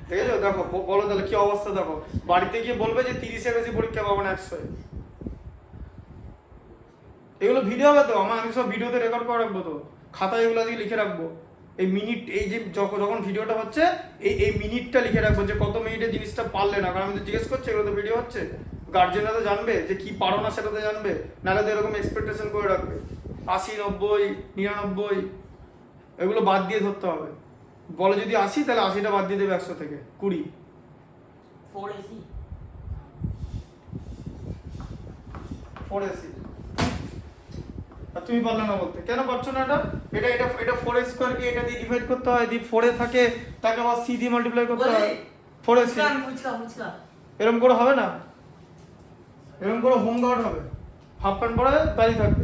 ঠিক আছে। দেখো বলো তাহলে কি অবস্থা, দেখো বাড়িতে গিয়ে বলবে যে 30 এর বেশি পরীক্ষা পাবো না 100 এ, এগুলো ভিডিও হবে তো, আমি সব ভিডিওতে রেকর্ড করে রাখবো, তো খাতায় এগুলো আজকে লিখে রাখবো, এই মিনিট, এই যে যখন ভিডিওটা হচ্ছে এই মিনিটটা লিখে রাখবো, যে কত মিনিটে জিনিসটা পারলে না, কারণ আমি তো জিজ্ঞেস করছি, এগুলো তো ভিডিও হচ্ছে, গার্জেনরা তো জানবে যে কি পারো না, সেটা তো জানবে, নাহলে তো এরকম এক্সপেকটেশন করে রাখবে 80 90 99 এগুলো বাদ দিয়ে ধরতে হবে, বলে যদি 80 তাহলে 80টা বাদ দিয়ে দেবে 100 থেকে 20, 4AC তুমি পারলে না বলতে, কেন পারছো না? এটা এটা এটা 4x স্কয়ারকে এটা দিয়ে ডিভাইড করতে হয়, যদি 4 এ থাকে তাকে আবার c দিয়ে মাল্টিপ্লাই করতে হয়, 4ac। ফুচকা এরকম করে হবে না, এরকম করে হোমগার্ড হবে, হাফ প্যান্ট পরে দাঁড়িয়ে থাকবে,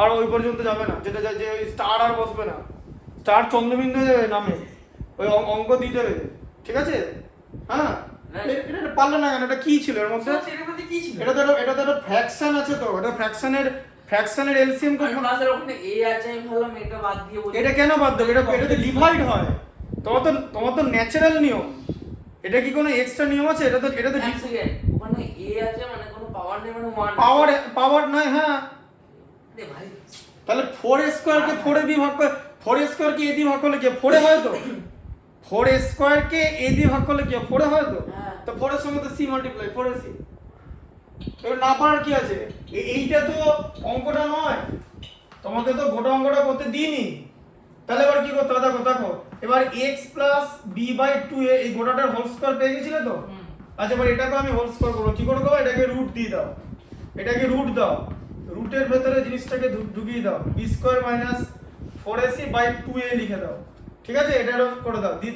আর ওই পর্যন্ত যাবে না, যেটা যে ওই স্টার আর বসবে না, স্টার চন্দ্রবিন্দু হয়ে যাবে নামে, ওই অঙ্ক দিয়ে দেবে, ঠিক আছে? হ্যাঁ, এটা পারলে না কেন? এটা কি ছিল এর মধ্যে? এর মধ্যে কি ছিল? এটা তো ফ্র্যাকশন আছে, তো এটা ফ্র্যাকশনের এলসিএম আর ক্লাসের ওখানে এ আছে, আমি ভাবলাম এটা বাদ দিয়ে বলি। এটা কেন বাদ দেবে? এটাতে ডিভাইড হয়, তোমার তো ন্যাচারাল নিয়ম, এটা কি কোনো এক্সট্রা নিয়ম আছে? এটা তো এক সেকেন্ড, ওখানে এ আছে মানে কোনো পাওয়ার নেই, মানে 1 পাওয়ার নয়। হ্যাঁ, রে ভাই, তাহলে 4 স্কয়ারকে 4 এ দিয়ে ভাগ করে, 4 স্কয়ারকে এ দিয়ে ভাগ করলে কি 4 এ হয়? তো 4 স্কয়ারকে এ দিয়ে ভাগ করলে কি 4 এ হয়? তো 4 এর সঙ্গে তো c মাল্টিপ্লাই 4ac। এবার না পারার কি আছে? এইটা তো অঙ্কটা নয়, তোমাকে তো গোটা অঙ্কটা করতে দিইনি, তাহলে এবার কি করতে হবে? দেখো এবার x b 2a এই গোটাটার হোল স্কয়ার পেয়ে গেছিলে তো। আচ্ছা, এবার এটাকে আমি হোল স্কয়ার করব, কি করে করব? এটাকে রুট দিয়ে দাও, এটাকে রুট দাও, রুটের ভেতরে জিনিসটাকে ঢুকিয়ে দাও, b square minus 4ac by 2a লিখে দাও, ঠিক আছে? এটা করে দাও, দি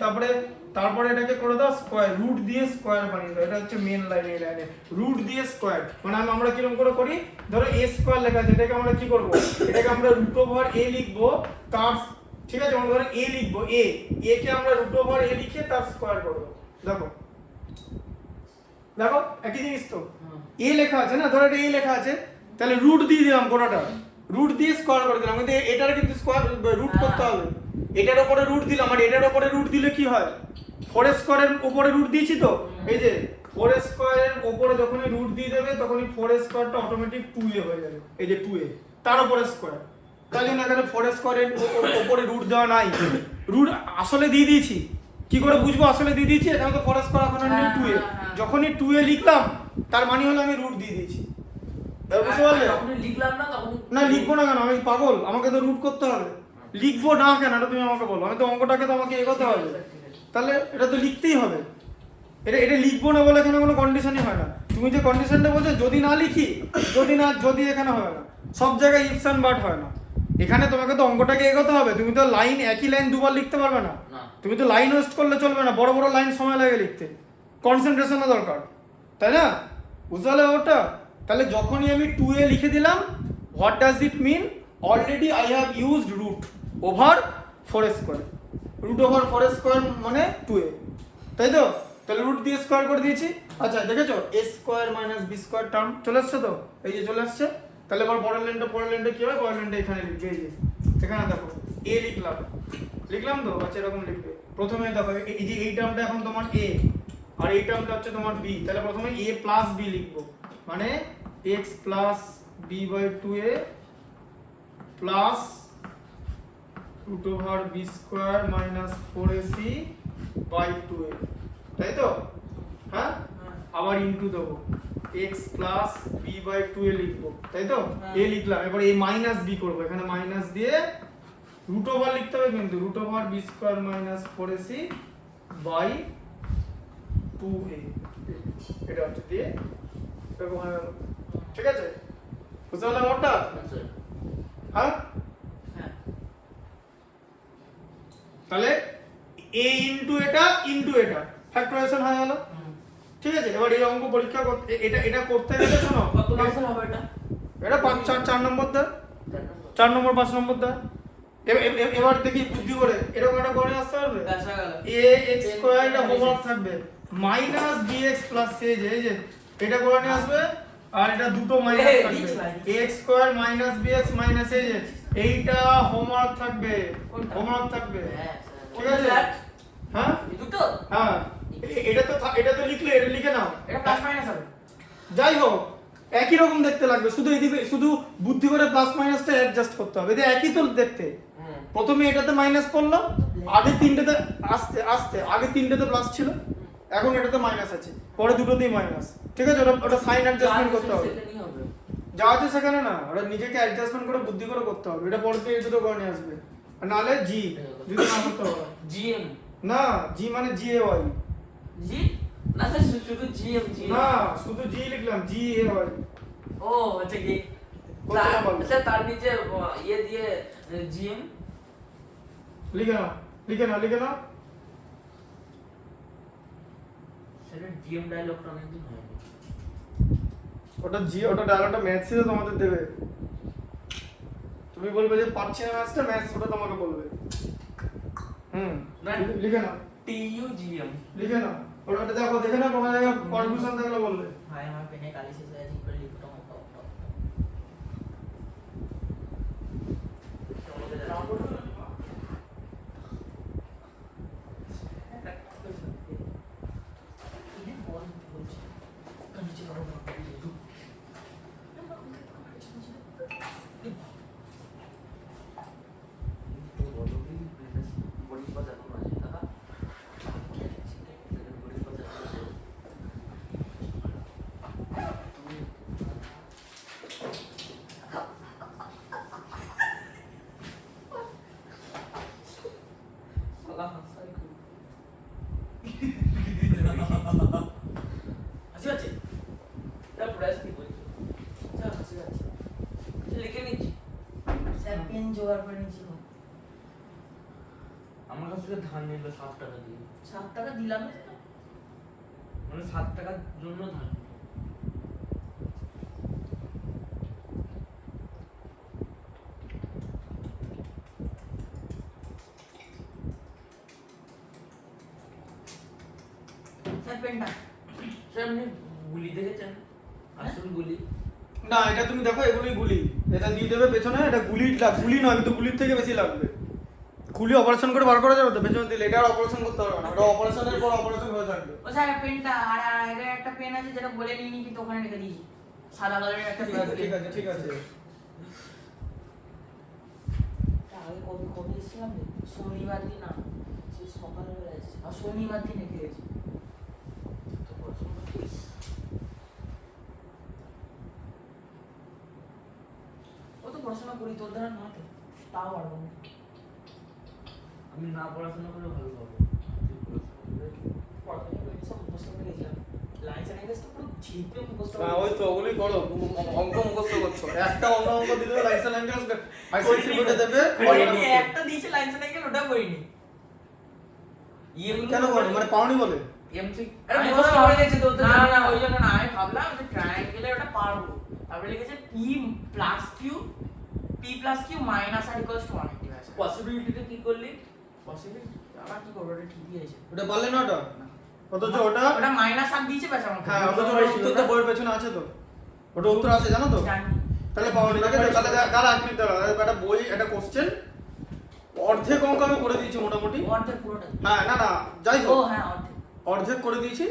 তারপরে এটাকে করে দাও স্কয়ার, রুট দিয়ে স্কয়ার বানিয়ে দাও। এটা হচ্ছে মেন লাইন, এই লাইনে রুট দিয়ে স্কয়ার, মানে আমরা কিরকম করে করি? ধরো a স্কয়ার লেখা আছে, এটাকে আমরা কি করব? এটাকে আমরা রুট ওভার a লিখবো, তার, ঠিক আছে? আমরা ধরো a লিখবো, a কে আমরা রুট ওভার a লিখে তার স্কয়ার করব। দেখো একই জিনিস তো, a লেখা আছে না, ধরো এটা a লেখা আছে, তাহলে রুট দিয়ে দিলাম গোটাটা, রুট দিয়ে স্কয়ার করে দিলাম, কিন্তু এটার কিন্তু স্কয়ার রুট করতে হবে, এটার উপরে রুট দিলাম, আর এটার উপরে রুট দিলে কি হয়? 4 স্কয়ারের উপরে রুট দিয়েছি তো, এই যে 4 স্কয়ারের উপরে যখনই রুট দিয়ে দেবে তখনই 4 স্কয়ারটা অটোমেটিক 2a হয়ে যাবে, এই যে 2a তার উপরে স্কয়ার। তাই জন্য এখানে 4 স্কয়ারের উপরে রুট দেওয়া নাই, রুট আসলে দিয়ে দিয়েছি। কি করে বুঝবো আসলে দিয়ে দিয়েছি? এখানে তো 4 স্কয়ার এখন আমি 2a, যখনই 2a লিখলাম তার মানে হলো আমি রুট দিয়ে দিয়েছি। বুঝতে পারলে? যখন লিখলাম না তখন না, লিখবো না কেন? আমি পাগল? আমাকে তো রুট করতে হবে। লিখবো না কেন এটা তুমি আমাকে বলো, আমি তো অঙ্কটাকে তো আমাকে এগোতে হবে, তাহলে এটা তো লিখতেই হবে। এটা লিখবো না বলে এখানে কোনো কন্ডিশনই হয় না। তুমি যে কন্ডিশনটা বলছো, যদি না লিখি, যদি এখানে হবে না, সব জায়গায় ইফস এন্ড বাট হয় না। এখানে তোমাকে তো অঙ্কটাকে এগোতে হবে, তুমি তো লাইন একই লাইন দুবার লিখতে পারবে না, তুমি তো লাইন ওয়েস্ট করলে চলবে না, বড় বড় লাইন সময় লাগে লিখতে, কনসেন্ট্রেশনের দরকার, তাই না? বুঝতে পারলে ওটা? তাহলে যখনই আমি 2a লিখে দিলাম, what does it mean? Already I have used root over 4 square, root over 4 square মানে 2a, তাই তো? তাহলে রুট দিয়ে স্কয়ার করে দিয়েছি। আচ্ছা দেখেছো, a square minus b square term চলে আসছে তো, এই যে চলে আসছে। তাহলে এবার পরের লাইনটা কি হবে? পরের লাইনটা এখানে লিখবে, এই যে এখানে দেখো a লিখলাম তো। আচ্ছা, এরকম লিখবে, প্রথমে দেখো এই যে এই টার্মটা এখন তোমার a, আর এই টার্মটা হচ্ছে তোমার b, তাহলে প্রথমে a প্লাস b লিখবো, মানে x plus b by 2a plus root over b square minus 4ac by 2a, তাই তো? হ্যাঁ, আবার ইনটু দেবো, x plus b by 2a লিখবো, তাই তো? a লিখলাম, এবার a মাইনাস b করবো, এখানে মাইনাস দিয়ে রুট ওভার লিখতে হবে, কিন্তু root over b square minus 4ac by 2a, এটা হচ্ছে দিয়ে এরকম হয়ে গেল, ঠিক আছে? বুঝতে পারলাম ওটা? হ্যাঁ, তাহলে a ইনটু এটা ফ্যাক্টরাইজেশন হয়ে গেল, ঠিক আছে? এবার এই অঙ্ক পরীক্ষা করতে এটা করতে গেলে শোনো, কত নম্বর হবে এটা? এটা 4 নম্বর দেয়, 4 নম্বর 5 নম্বর দেয়। এবার দেখি বুদ্ধি করে এরকম একটা করে আসতে পারবে? ax স্কয়ার এটা হোমওয়ার্ক থাকবে, মাইনাস bx প্লাস c, এই যে এটা করে নিয়ে আসবে, আর এটা দুটো মাইনাস থাকবে, ax square minus bx minus এই যে এইটা হোমওয়ার্ক থাকবে, ঠিক আছে? হ্যাঁ, দুটো? হ্যাঁ, এটা তো লিখলে, এটা লিখে নাও, এটা প্লাস মাইনাস হবে, যাই হোক একই রকম দেখতে লাগবে, শুধু বুদ্ধি করে প্লাস মাইনাসটা অ্যাডজাস্ট করতে হবে, এটা একই তো দেখতে। প্রথমে এটাতে মাইনাস পড়লো, আগে তিনটেতে আস্তে আগে তিনটেতে প্লাস ছিল, এখন এটাতে মাইনাস আছে, পরে দুটোতেই মাইনাস, ঠিক আছে? ওটা সাইন অ্যাডজাস্টমেন্ট করতে হবে, যা আছে সেখানে না, ওটা নিজেকে অ্যাডজাস্টমেন্ট করে বুদ্ধি করে করতে হবে, এটা পরে এই দুটো করে নিয়ে আসবে, আর নাহলে জি যদি না করতে হবে, জিএম না জি মানে GAY, জি না স্যার, শুধু জিএম না শুধু জি লিখলাম GAY, ও আচ্ছা কি করতে না পারলে স্যার তার নিচে ইয়ে দিয়ে জিএম লিখে নাও সেটা জিএম ডায়লগটা অনেকদিন হয়নি। ওটা ডায়লগটা ম্যাথ ছিল তোমাদের দেবে, তুমি বলবে যে পারছি না ম্যাথসটা, ম্যাথস ওটা তোমাকে বলবে। না। লিখে নাও TUGM ওটা দেখে না কোনো জায়গায় কনফিউশন থাকলে বলবে। ভাই আমার পেনে কালি শেষ হয়ে গেছে, একটু লিখতে হবে। লিখে নিচ্ছি। স্যার পেন জোগাড় করে নিয়েছি। আমার কাছ থেকে ধার নিল 7 টাকা দিয়ে, 7 টাকা দিলাম না সেটা? মানে 7 টাকার জন্য ধার নিল। স্যার পেনটা স্যার আপনি গুলি দেখেছেন? আসল গুলি না, এটা তুমি দেখো, এগুলোই গুলি, এটা দিয়ে দেবে পেছনে, এটা গুলি নয়, কিন্তু গুলির থেকে বেশি লাগবে। গুলি অপারেশন করে বার করা যাবে তো পেছনে দিলে, এটা আর অপারেশন করতে হবে না, এটা অপারেশনের পর অপারেশন হয়ে থাকবে। ও স্যার পেনটা আর আগে একটা পেন আছে যেটা বলে নিয়ে নিয়ে কিন্তু ওখানে রেখে দিয়েছি, সাদা কালারের একটা পেন। ঠিক আছে আগে কবে এসেছিলাম রে? শনিবার দিন না, সেই সকালবেলা এসেছি, আর শনিবার দিন রেখে গেছি। তো পড়াশোনা করিস? ও তো পড়াশোনা করি, তোর দ্বারা না তো, তাও পারবো না। আমি না পড়াশোনা করে ভালো পাবো। তুই পড়াশোনা করে পড়াশোনা করে সব মুখস্থ করে গেছিলাম, লাইন সাইন তো পুরো ঝিপে মুখস্থ হ্যাঁ, ওই তো ওগুলোই করো, অঙ্ক মুখস্থ করছো, একটা অঙ্ক দিতে হবে, লাইসেন্স অ্যাঙ্গেল আইসিসি বোর্ডে দেবে। করিনি, একটা দিয়েছে লাইন সাইন ওটা করিনি। ইয়েগুলো কেন করো, মানে পাওনি বলে? এমসি আরে আমি মুখস্থ মুখস্থ হয়ে হয়ে গেছে তো না না ওই জন্য না, আমি ভাবলাম যে ট্রায়াঙ্গেলে ওটা পারবো, তারপরে লিখেছে p plus q minus r equals to 180 আছে। পসিবিলিটিটা কি করলি? পসিবিলিটি আবার কি করব, ওটা ঠিকই আছে। ওটা পারলে না ওটা, অথচ ওটা, ওটা মাইনাস আর দিয়েছে ব্যাস আমাকে। হ্যাঁ, অথচ ওটা উত্তর তো বইয়ের পেছনে আছে তো, ওটা উত্তর আছে জানো তো, জানি। তাহলে পাওনি। তাহলে দাঁড়া 1 মিনিট দাঁড়া, একটা বই, একটা কোশ্চেন অর্ধেক অঙ্ক আমি করে দিয়েছি মোটামুটি। অর্ধেক পুরোটা। হ্যাঁ, না যাই ও হোক, হ্যাঁ অর্ধেক। অর্ধেক করে দিয়েছি।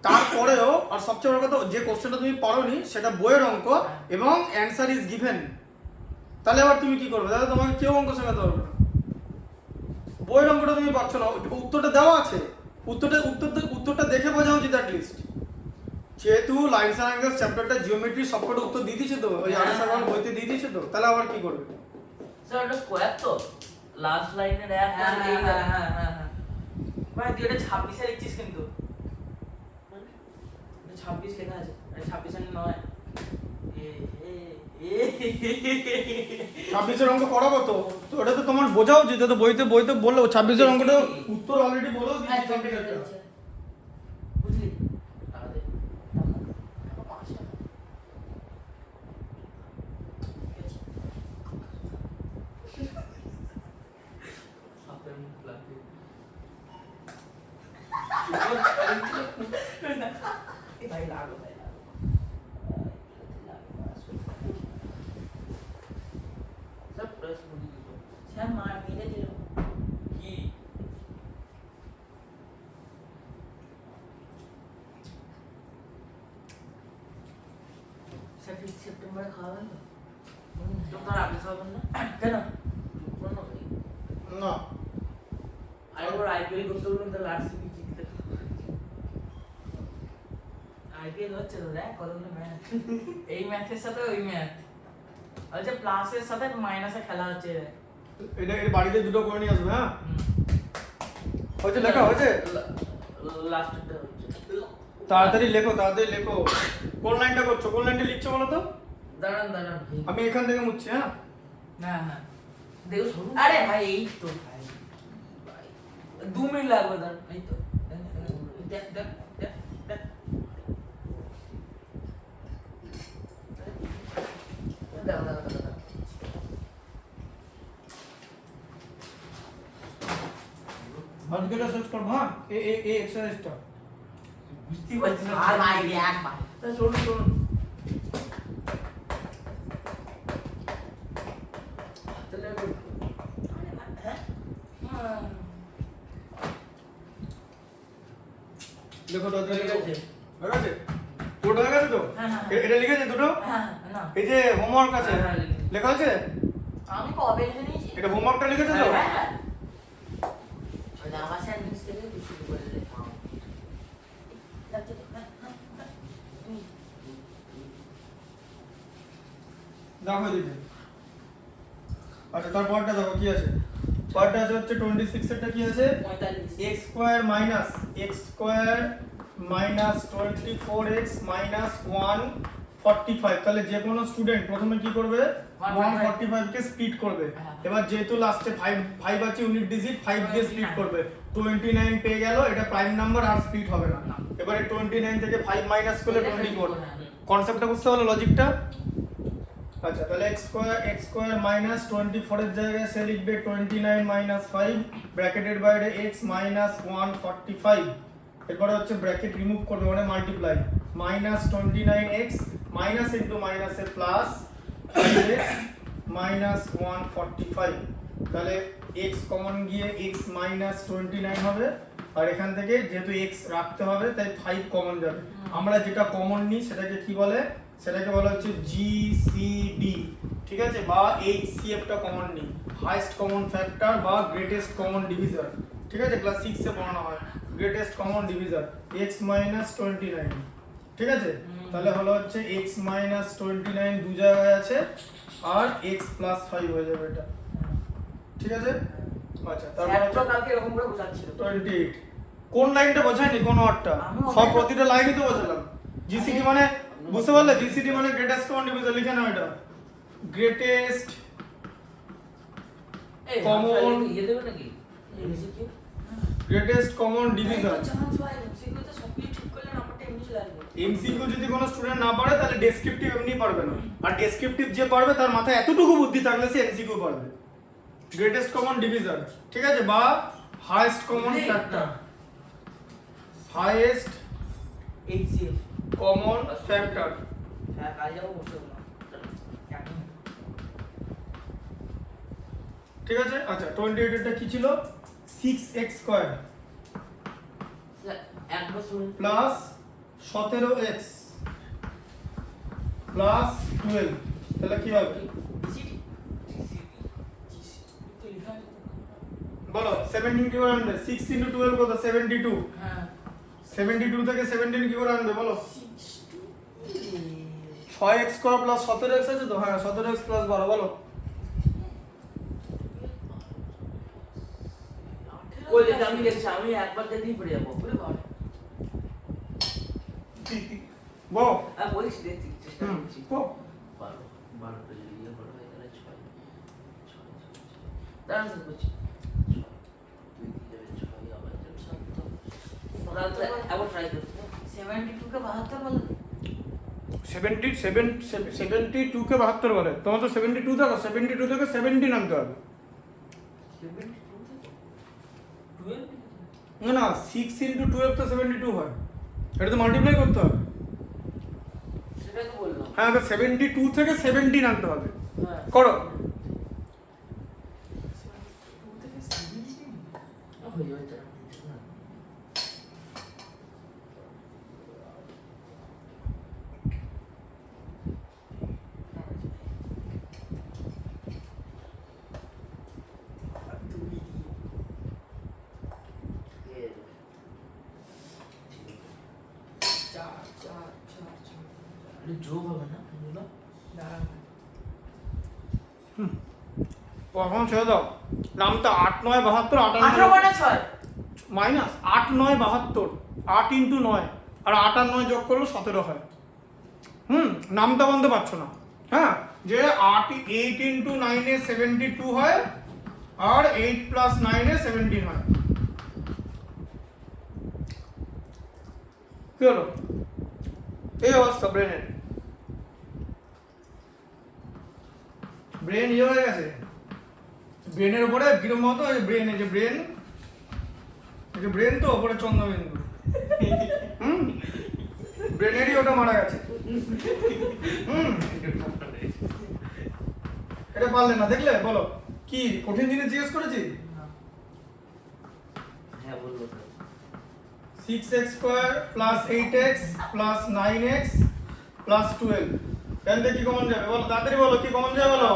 তারপরেও আর সবচেয়ে বড় কথা, যে কোশ্চেনটা তুমি পারোনি সেটা বইয়ের অঙ্ক এবং অ্যানসার ইজ গিভেন, তাহলে আবার তুমি কি করবে? তাহলে তোমাকে কেউ অঙ্ক শেখাতে পারবে না। বইয়ের অঙ্কটা তুমি পারছো না, উত্তরটা দেওয়া আছে, উত্তরটা দেখে বোঝা উচিত অ্যাটলিস্ট। যেহেতু লাইনস এন্ড অ্যাঙ্গেলস চ্যাপ্টারটা জিওমেট্রি সবকটা উত্তর দিয়ে দিয়েছে তো, ওই আর সাগর বইতে দিয়ে দিয়েছে তো, তাহলে আবার কি করবে? স্যার ওটা স্কয়ার তো লাস্ট লাইনের এক হ্যাঁ আর এই হ্যাঁ হ্যাঁ হ্যাঁ হ্যাঁ ভাই তুই এটা 26 এ লিখছিস কিন্তু, এটা 26 লেখা আছে, এটা 26 এর নয়। 26-এর অঙ্ক করাবো তো, তো ওটা তো তোমার বোঝা উচিত, তো বইতে বললো 26-এর অঙ্কটা উত্তর অলরেডি বলেও হ্যাঁ দিয়েছে। বুঝলি? তাহলে সাপের মুখ লাগে ভাই লাগো ভাই লাগো। স্যার প্রশ্ন দিল স্যার মার মেরে দিল। কি স্যার 5 সেপ্টেম্বরে খাওয়া হলো? তোমরা আগে খাবেন না? কেন? কোনো না ভাই, না, আরেকবার আইপিএল করতে বলুন তাহলে আরসিবি জিততে। আইপিএল হচ্ছে তো দেখ কতগুলো ম্যাচ, এই ম্যাচের সাথে ওই ম্যাচ, আচ্ছা প্লাসের সাথে মাইনাসে খেলা হচ্ছে। এটা বাড়িতে দুটো করে নিয়ে আসবে। হ্যাঁ, হয়েছে, লেখা হয়েছে, লাস্টটা হচ্ছে তাড়াতাড়ি লেখো। কোন লাইনটা করছো, কোন লাইনটা লিখছো বলো তো? দাঁড়ান দাঁড়ান ভাই। আমি এখান থেকে মুছছি, হ্যাঁ? না না দেখো শুনুন। আরে ভাই এই তো ভাই 2 মিনিট লাগবে দাঁড়ান। এই তো দেখ দেখ দেখ দেখ দাঁড়ান দাঁড়ান দাঁড়ান। আজকেটা শেষ কর ভাগ এই এক্সারসাইজটা। বুঝতেই পারছি না। আর ভাই একবার তা শুনুন শুনুন। তাহলে দেখো তো ঠিক আছে। হয়ে গেছে? পুরোটা হয়ে গেছে তো? হ্যাঁ, হ্যাঁ। এটা লিখেছে দুটো? হ্যাঁ না এই যে হোমওয়ার্ক আছে, হ্যাঁ, লিখেছি। লেখা আছে? আমি কবে লিখে নিয়েছি এটা হোমওয়ার্কটা লিখেছে তো? হ্যাঁ চলে আমার স্যান্ডউইচ থেকে শুরু করে দে দেখো দিদি। আচ্ছা তারপরটা দেখো কি আছে? পরটা আছে হচ্ছে 26 এরটা কি আছে? 45 x square minus x square minus 24x minus 145। তাহলে যে কোনো স্টুডেন্ট প্রথমে কি করবে? 145 কে স্প্লিট করবে। হ্যাঁ। এবার যেহেতু লাস্টে 5 আছে ইউনিট ডিজিট 5 দিয়ে স্প্লিট করবে। 29 পেয়ে গেল, এটা প্রাইম নাম্বার আর স্প্লিট হবে না। না। এবারে 29 থেকে 5 মাইনাস করলে এটা 24। 24, হ্যাঁ। কনসেপ্টটা বুঝতে পারলো লজিকটা? আচ্ছা তাহলে x স্কয়ার মাইনাস 24 এর জায়গায় সে লিখবে 29 মাইনাস 5 ব্র্যাকেটের বাইরে x মাইনাস 145। এরপরে হচ্ছে ব্র্যাকেট রিমুভ করবে মানে multiply minus 29x minus into minus A plus x minus 145। তাহলে x কমন গিয়ে x মাইনাস 29 হবে, আর এখান থেকে যেহেতু x রাখতে হবে তাই 5 কমন যাবে। আমরা যেটা কমন নিই সেটাকে কি বলে? সেটাকে বলা হচ্ছে জিসিডি, ঠিক আছে? বা এইচসিএফটা কমন নিই, হাইয়েস্ট কমন ফ্যাক্টর বা গ্রেটেস্ট কমন ডিভিজর, ঠিক আছে? ক্লাস 6 এ পড়ানো হয় greatest common divisor x minus 29, ঠিক আছে? তাহলে হলো হচ্ছে x মাইনাস 29 দু জায়গায় আছে আর x প্লাস 5 হয়ে যাবে এটা, ঠিক আছে? আচ্ছা তারপর স্যার তো হচ্ছে কালকে এরকম করে বোঝাচ্ছিল 28। কোন লাইনটা বোঝায়নি? কোন ওয়ার্ডটা? আমিও সব ওটাই- প্রতিটা লাইনই তো বোঝালাম। জিসিডি মানে বুঝতে পারলে? জিসিডি মানে গ্রেটেস্ট কমন ডিভিজর, লিখে নাও এটা। গ্রেটেস্ট এই Common- কমন ইয়ে দেবে নাকি? MCQ? Greatest common divisor. Chance পাই এমসিকিউ তো সবই ঠিক করলে নাম্বারটা এমনি চলে আসবে এমসিকিউ যদি কোনো স্টুডেন্ট না পারে তাহলে ডেসক্রিপটিভ এমনি পারবে না, আর ডেসক্রিপটিভ যে পারবে তার মাথায় এতটুকু বুদ্ধি থাকলে সে এমসিকিউ পারবে। গ্রেটেস্ট কমন ডিভিজর, ঠিক আছে? বা highest common factor, highest HCF common factor. হ্যাঁ কাল যাবো বসে না ঠিক আছে? আচ্ছা 28 এরটা কি ছিল? 6x স্কয়ার স্যার, একবার শুনুন। Plus 17x plus 12। তাহলে কি হবে? বলো 17 কি করে আনবে? 6 × 12 কত? 72। হ্যাঁ 72 থেকে 17 কি করে আনবে বলো? 6x স্কয়ার প্লাস 17x আছে তো? হ্যাঁ 17x প্লাস 12 বলো। ওই যে আমি দেখছি, আমি একবার দেখলেই পড়ে যাবো। বলে বল বো আর বলিস দেখছি, চেষ্টা করছি। বো 12 যদি ইয়ে করা হয় তাহলে 6 দাঁড়ান স্যার বলছি। 2 যাবে 6 আবার যাবে 7 তো একবার ট্রাই করতে 72 কে 72 বলে 72 কে 72 বলে। তোমার তো 72 দেখো, 72 থেকে 17 আনতে হবে। 12 না না 6 × 12 তো 72 হয়, এটা তো মাল্টিপ্লাই করতে হবে। সেটাই তো বললাম। হ্যাঁ তো 72 থেকে 17 আনতে হবে, হ্যাঁ করো। হয়ে যাবে তার না। যোগ হবে না এগুলো? কখন ছেড়ে দাও, নামটা 8 9 72 18 58 মানে 6 মাইনাস 8 9 72, 8 × 9 আর 8 আর 9 যোগ করলে 17 হয়। নামটা বলতে পারছো না, হ্যাঁ যে 8 ইন্টু 9 এ 72 হয় আর 8 প্লাস 9 এ 17 হয়। কি হলো? এই অবস্থা ব্রেনের। ব্রেন ইয়ে হয়ে গেছে, ব্রেনের উপরে কিরম মতো ব্রেন, এই যে ব্রেন, এই যে ব্রেন তো উপরে চন্দ্রবিন্দু, ব্রেনেরই ওটা মারা গেছে। এটা পারলে না, দেখলে? বলো কি কঠিন জিনিস জিজ্ঞেস করেছি? হ্যাঁ বলবো তো। 6x square plus 8x plus 9x plus 12, এখান থেকে কি কমন যাবে বলো, তাড়াতাড়ি বলো কি কমন যাবে বলো।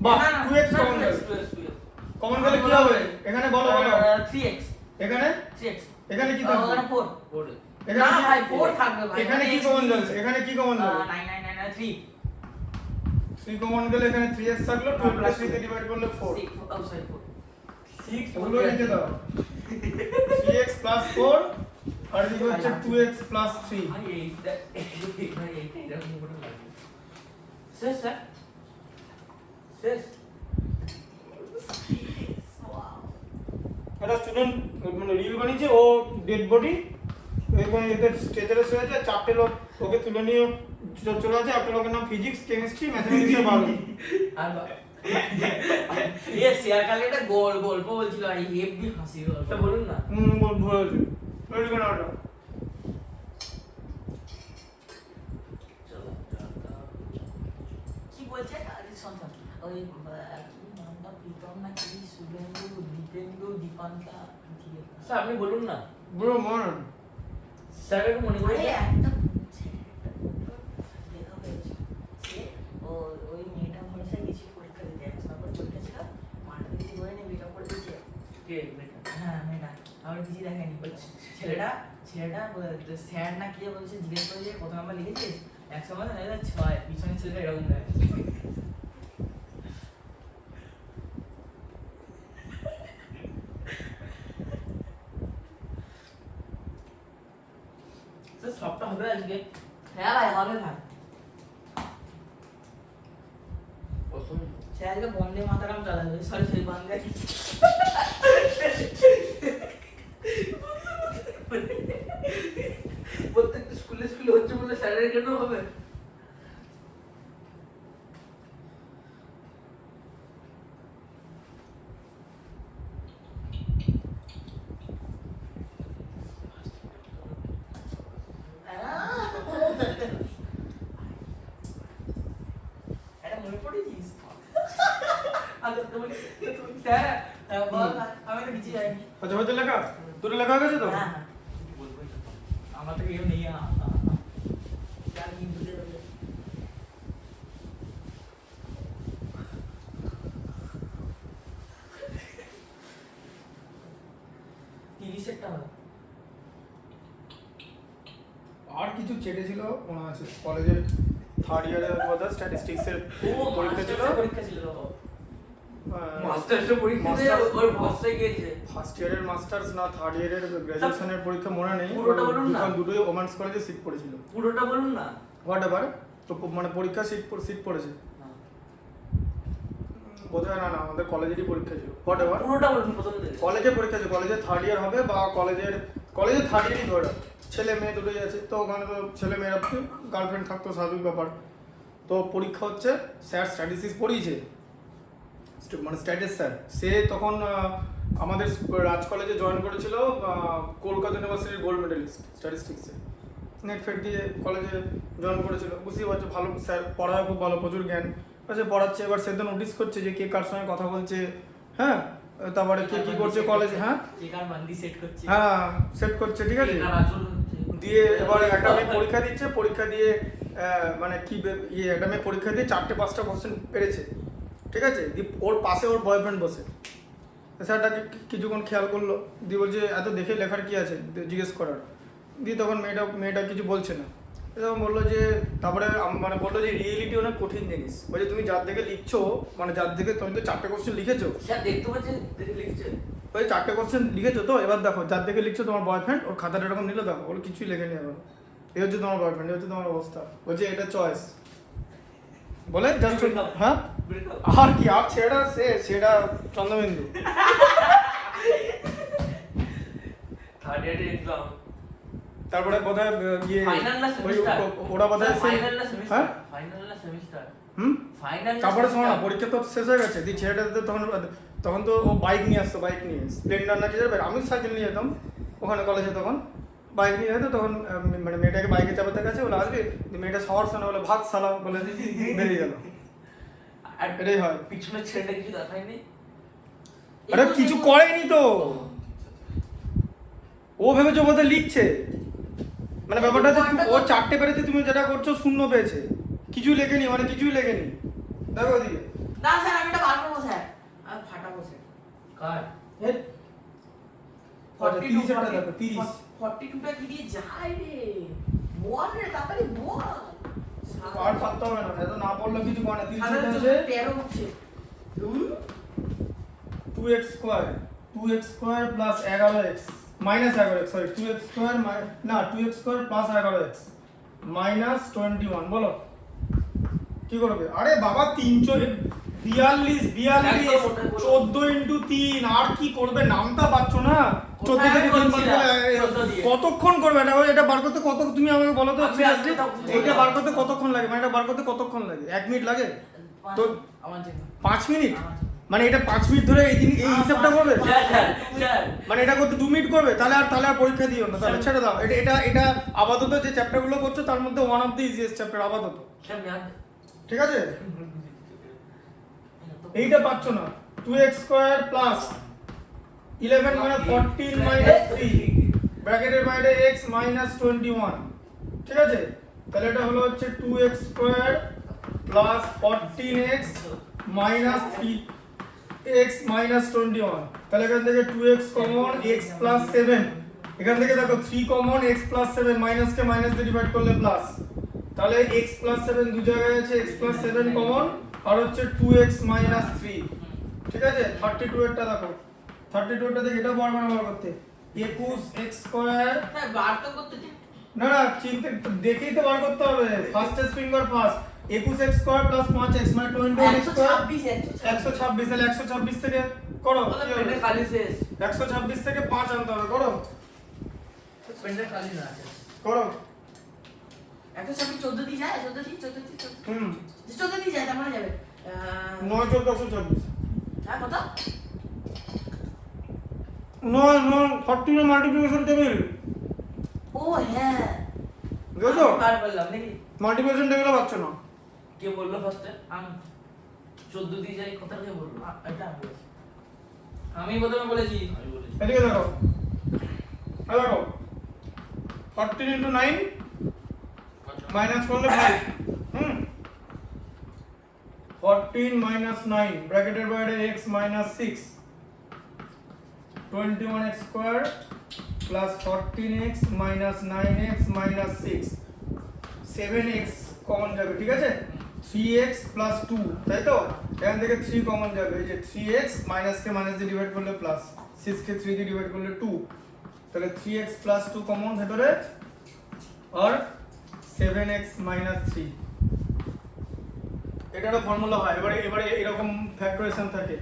বাহ, 2x কমন যাবে। কমন গেলে কি হবে এখানে বলো বলো। 3x এখানে 3x এখানে কি থাকবে? 4 বলে এখানে না কি- ভাই 4 থাকবে ভাই। এখানে কি কমন যাবে? এখানে কি কমন যাবে? 9 3 কমন গেলে এখানে 3x থাকলো, 2 প্লাস 3 তে ডিভাইড করলে 4। 6 ওগুলো লিখে দাও। 3x প্লাস 4 আর এদিকে হচ্ছে 2x প্লাস 3। ভাই এইটা ভাই এইটা এরকম করে লাগে। শেষ স্যার শেষ। একটা স্টুডেন্ট মানে রিল বানিয়েছে, ও ডেড বডি এখানে এতে স্ট্রেচারে শুয়ে আছে, 4টে লোক ওকে তুলে নিয়ে চলে আছে, একটা লোকের নাম ফিজিক্স, কেমিস্ট্রি, ম্যাথমেটিক্স আর বায়োলজি। আর শেয়ার কালে একটা গল্প বলছিল ভাই, হেভি হাসি গল্প। ওটা বলুন না। ভুল হয়েছে ওই কেন ওটা চলো কি বলছে আরে সন্তান ওই কি নামটা প্রীতম না কি শুভেন্দু দীপেন্দু দীপান্তা ঠিক আছে স্যার আপনি বলুন না। ব্রো মন স্যার একটু মনে করে আরে একটা দেখা হয়েছে সে ওই মেয়েটা বলেছে কিছু পরীক্ষা দিতে এক নম্বর পরীক্ষা ছিল মাঠে দিতে করে নিয়ে বেকার করে দিয়েছে। কে মেয়েটা? হ্যাঁ মেয়েটা আমার কিছু দেখেনি ছেলেটা স্যার না কি বলছে জিজ্ঞেস করে যে কত নাম্বার লিখেছিস 100 মানে 6 পিছনে ছেলেটা এরকম দেয়। স্যার সবটা হবে আজকে? হ্যাঁ ভাই হবে ভাই প্রথম সে আজকে বন্দে মাতারাম চালাবে সরি সরি বন্দে প্রত্যেকটা স্কুলে স্কুলে হচ্ছে বলে স্যারের কেন হবে? এটা মনে পড়েছিস আগে তুমি স্যার বল আমি তো কিছু জানি আচ্ছা হয়তো লেখা তোর লেখা হয়ে গেছে তো? হ্যাঁ হ্যাঁ আমার তো কেউ নেই স্যার কি বুঝে যাবে 30 একটা হবে আর কিছু চেটেছিল মনে আছে কলেজের থার্ড ইয়ারে স্ট্যাটিস্টিক্স এর পরীক্ষা ছিল। পরীক্ষা ছিল মাস্টার্সের পরীক্ষা দিয়ে ওর বসে গিয়েছে। ফার্স্ট ইয়ারের মাস্টার্স না থার্ড ইয়ারের গ্র্যাজুয়েশনের পরীক্ষা মনে নেই, পুরোটা বলুন না। দুটোই ওমেন্স কলেজে সিট পড়েছিল। পুরোটা বলুন না। হোয়াট এভার, তো মানে পরীক্ষা সিট পড়েছে বোধহয়, না না আমাদের কলেজেরই পরীক্ষা ছিল। হোয়াট এভার, পুরোটা বলুন প্রথম থেকে। কলেজে পরীক্ষা ছিল, কলেজে থার্ড ইয়ার হবে বা কলেজে থার্ড ইয়ারই ধরে রাখ। ছেলে মেয়ে দুটোই আছে, তো ওখানে তো ছেলে মেয়েরা গার্লফ্রেন্ড থাকতো স্বাভাবিক ব্যাপার। তো পরীক্ষা হচ্ছে, স্যার স্ট্যাটিস্টিক্স পড়িয়েছে, মানে স্ট্যাটিস স্যার, সে তখন আমাদের রাজ কলেজে জয়েন করেছিল, কলকাতা ইউনিভার্সিটির গোল্ড মেডেলিস্ট স্ট্যাটিস্টিক্সে, নেট ফেট দিয়ে কলেজে জয়েন করেছিল। বুঝতেই পারছো, ভালো স্যার, পড়ায় খুব ভালো, প্রচুর জ্ঞান সে পড়াচ্ছে। এবার সে তো নোটিস করছে যে কে কার সঙ্গে কথা বলছে, হ্যাঁ, তারপরে কে কি করছে কলেজে, হ্যাঁ একার বান্দি সেট করছে হ্যাঁ সেট করছে, ঠিক আছে। দিয়ে এবার একটা মেয়ে পরীক্ষা দিচ্ছে, পরীক্ষা দিয়ে মানে কি একটা মেয়ে পরীক্ষা দিয়ে 4-5টা কোশ্চেন পেরেছে, ঠিক আছে। দিয়ে ওর পাশে ওর বয়ফ্রেন্ড বসে, স্যারটাকে কিছুক্ষণ খেয়াল করলো, দিয়ে বলছে এত দেখে লেখার কি আছে জিজ্ঞেস করার। দিয়ে তখন মেয়েটা কিছু বলছে না, তখন বললো যে, তারপরে মানে বললো যে রিয়েলিটি অনেক কঠিন জিনিস, বলছে তুমি যার থেকে লিখছো, মানে যার থেকে তুমি তো 4টে কোশ্চেন লিখেছো, স্যার দেখতে পাচ্ছেন দেখে লিখছে। ওই 4টে কোশ্চেন লিখেছো তো, এবার দেখো যার থেকে লিখছো তোমার বয়ফ্রেন্ড, ওর খাতাটা এরকম নিল, দেখো ওর কিছুই লেখেনি এখন, এই হচ্ছে তোমার বয়ফ্রেন্ড, এই হচ্ছে তোমার অবস্থা, বলছে এটা চয়েস। বলে জাস্ট Break up. হ্যাঁ Break up. আর কি আর সেটা চন্দ্রবিন্দু Third year exam. তারপরে বোধহয় ইয়ে Final না semester? ওরা বোধহয় Final না semester? হ্যাঁ Final না semester? হুম Final না তারপরে শোনো না semester? পরীক্ষা তো শেষ হয়ে গেছে দি ছেলেটাতে তখন তো ও বাইক নিয়ে আসতো বাইক নিয়ে স্প্লেন্ডার না কি যাবে আমি সাইকেল নিয়ে যেতাম ওখানে কলেজে তখন বাইক নিয়ে যেত তখন মানে মেয়েটাকে বাইকে চাপাতে গেছে বলে আসবি দিয়ে মেয়েটা সবার সামনে বলে ভাগ সালা বলে বেরিয়ে গেল আর এটাই হয় পিছনের ছেলেটা কিছু দেখায়নি? আরে কিছু করেনি তো ও ভেবেছে বোধহয় লিখছে মানে ব্যাপারটা হচ্ছে ও 4টে পেরেছে তুমি যেটা করছো 0 পেয়েছে কিছুই লেখেনি মানে কিছুই লেখেনি দেখো ওদিকে না স্যার আমি এটা বার করবো স্যার আমি ফাটাবো স্যার কার? এ, আচ্ছা, 30 এরটা দেখো 30 42টা কি দিয়ে যায় রে বল রে তাড়াতাড়ি বল আর পারতে হবে না এত না পড়লে কিছু করে না 30 এর হচ্ছে 13 হচ্ছে 2x square 2x square plus 11x minus 11x sorry 2x square না 2x square plus 11x minus 21 বলো কি করবে আরে বাবা 42 14 ইনটু 3 আর কি করবে নামটা পাচ্ছ না 14 থেকে 3 বাদ দিলে কতক্ষণ করবে এটা বার করতে কত তুমি আমাকে বলো তো সিরিয়াসলি এইটা বার করতে কতক্ষণ লাগে মানে এটা বার করতে কতক্ষণ লাগে 1 মিনিট লাগে তো আমার জন্য 5 মিনিট মানে এটা 5 মিনিট ধরে এই হিসাবটা করবে স্যার মানে এটা করতে 2 মিনিট করবে তাহলে আর পরীক্ষা দিও না তাহলে ছেড়ে দাও এটা আপাতত যে চ্যাপ্টারগুলো করছো তার মধ্যে one of the easiest chapter আপাতত স্যার ম্যাথ ঠিক আছে এইটা পাচ্ছ না 2x স্কয়ার প্লাস 11 মানে 14 মাইনাস 3 ব্র্যাকেটের বাইরে x মাইনাস 21 ঠিক আছে তাহলে এটা হলো হচ্ছে 2x square plus 14x minus 3x minus 21 তাহলে এখান থেকে 2x কমন x প্লাস 7 এখান থেকে দেখো 3 কমন x প্লাস 7 মাইনাস কে মাইনাস দিয়ে ডিভাইড করলে প্লাস তাহলে x প্লাস 7 দু জায়গায় আছে x প্লাস 7 কমন আর হচ্ছে 2x মাইনাস 3 ঠিক আছে 32 এরটা দেখো 32 এরটা থেকে এটা বার করতে 21x স্কয়ার স্যার বার তো করতে দিন না চিন্তা দেখেই তো বার করতে হবে fastest finger first 21x square plus 5x মানে 21x স্কয়ার 126 তাহলে 126 থেকে করো বলে পেনের কালি শেষ 126 থেকে 5 আনতে হবে করো পেনের কালি না আছে করো একটা সবই 14 দিয়ে যায় 14 হুম 14 দিয়ে যায় তার মানে যাবে 9 14 126 হ্যাঁ কত 14 এর মাল্টিপ্লিকেশন টেবিল ও হ্যাঁ বুঝছো আমি বার করলাম নাকি মাল্টিপ্লিকেশন টেবিলও পাচ্ছ না কে বললো ফার্স্টে? আমি 14 দিয়ে যাই কথা কে বললো? এটা আমি বলেছি। আমি প্রথমে বলেছি আমি বলেছি এদিকে দেখো এই দেখো 14 into 9 মাইনাস করলে 5 হুম 14 minus 9 ব্র্যাকেটের বাইরে x minus 6 21x square plus 14x minus 9x minus 6 7x common যাবে ঠিক আছে 3x plus 2 তাই তো এখান থেকে 3 কমন যাবে এই যে 3x মাইনাস কে মাইনাস দিয়ে ডিভাইড করলে প্লাস 6 কে 3 দিয়ে ডিভাইড করলে 2 তাহলে 3x plus 2 কমন ভেতরে আর 7x minus 3 এটা একটা ফর্মুলা হয় এবারে এরকম ফ্যাক্টরাইজেশন থাকে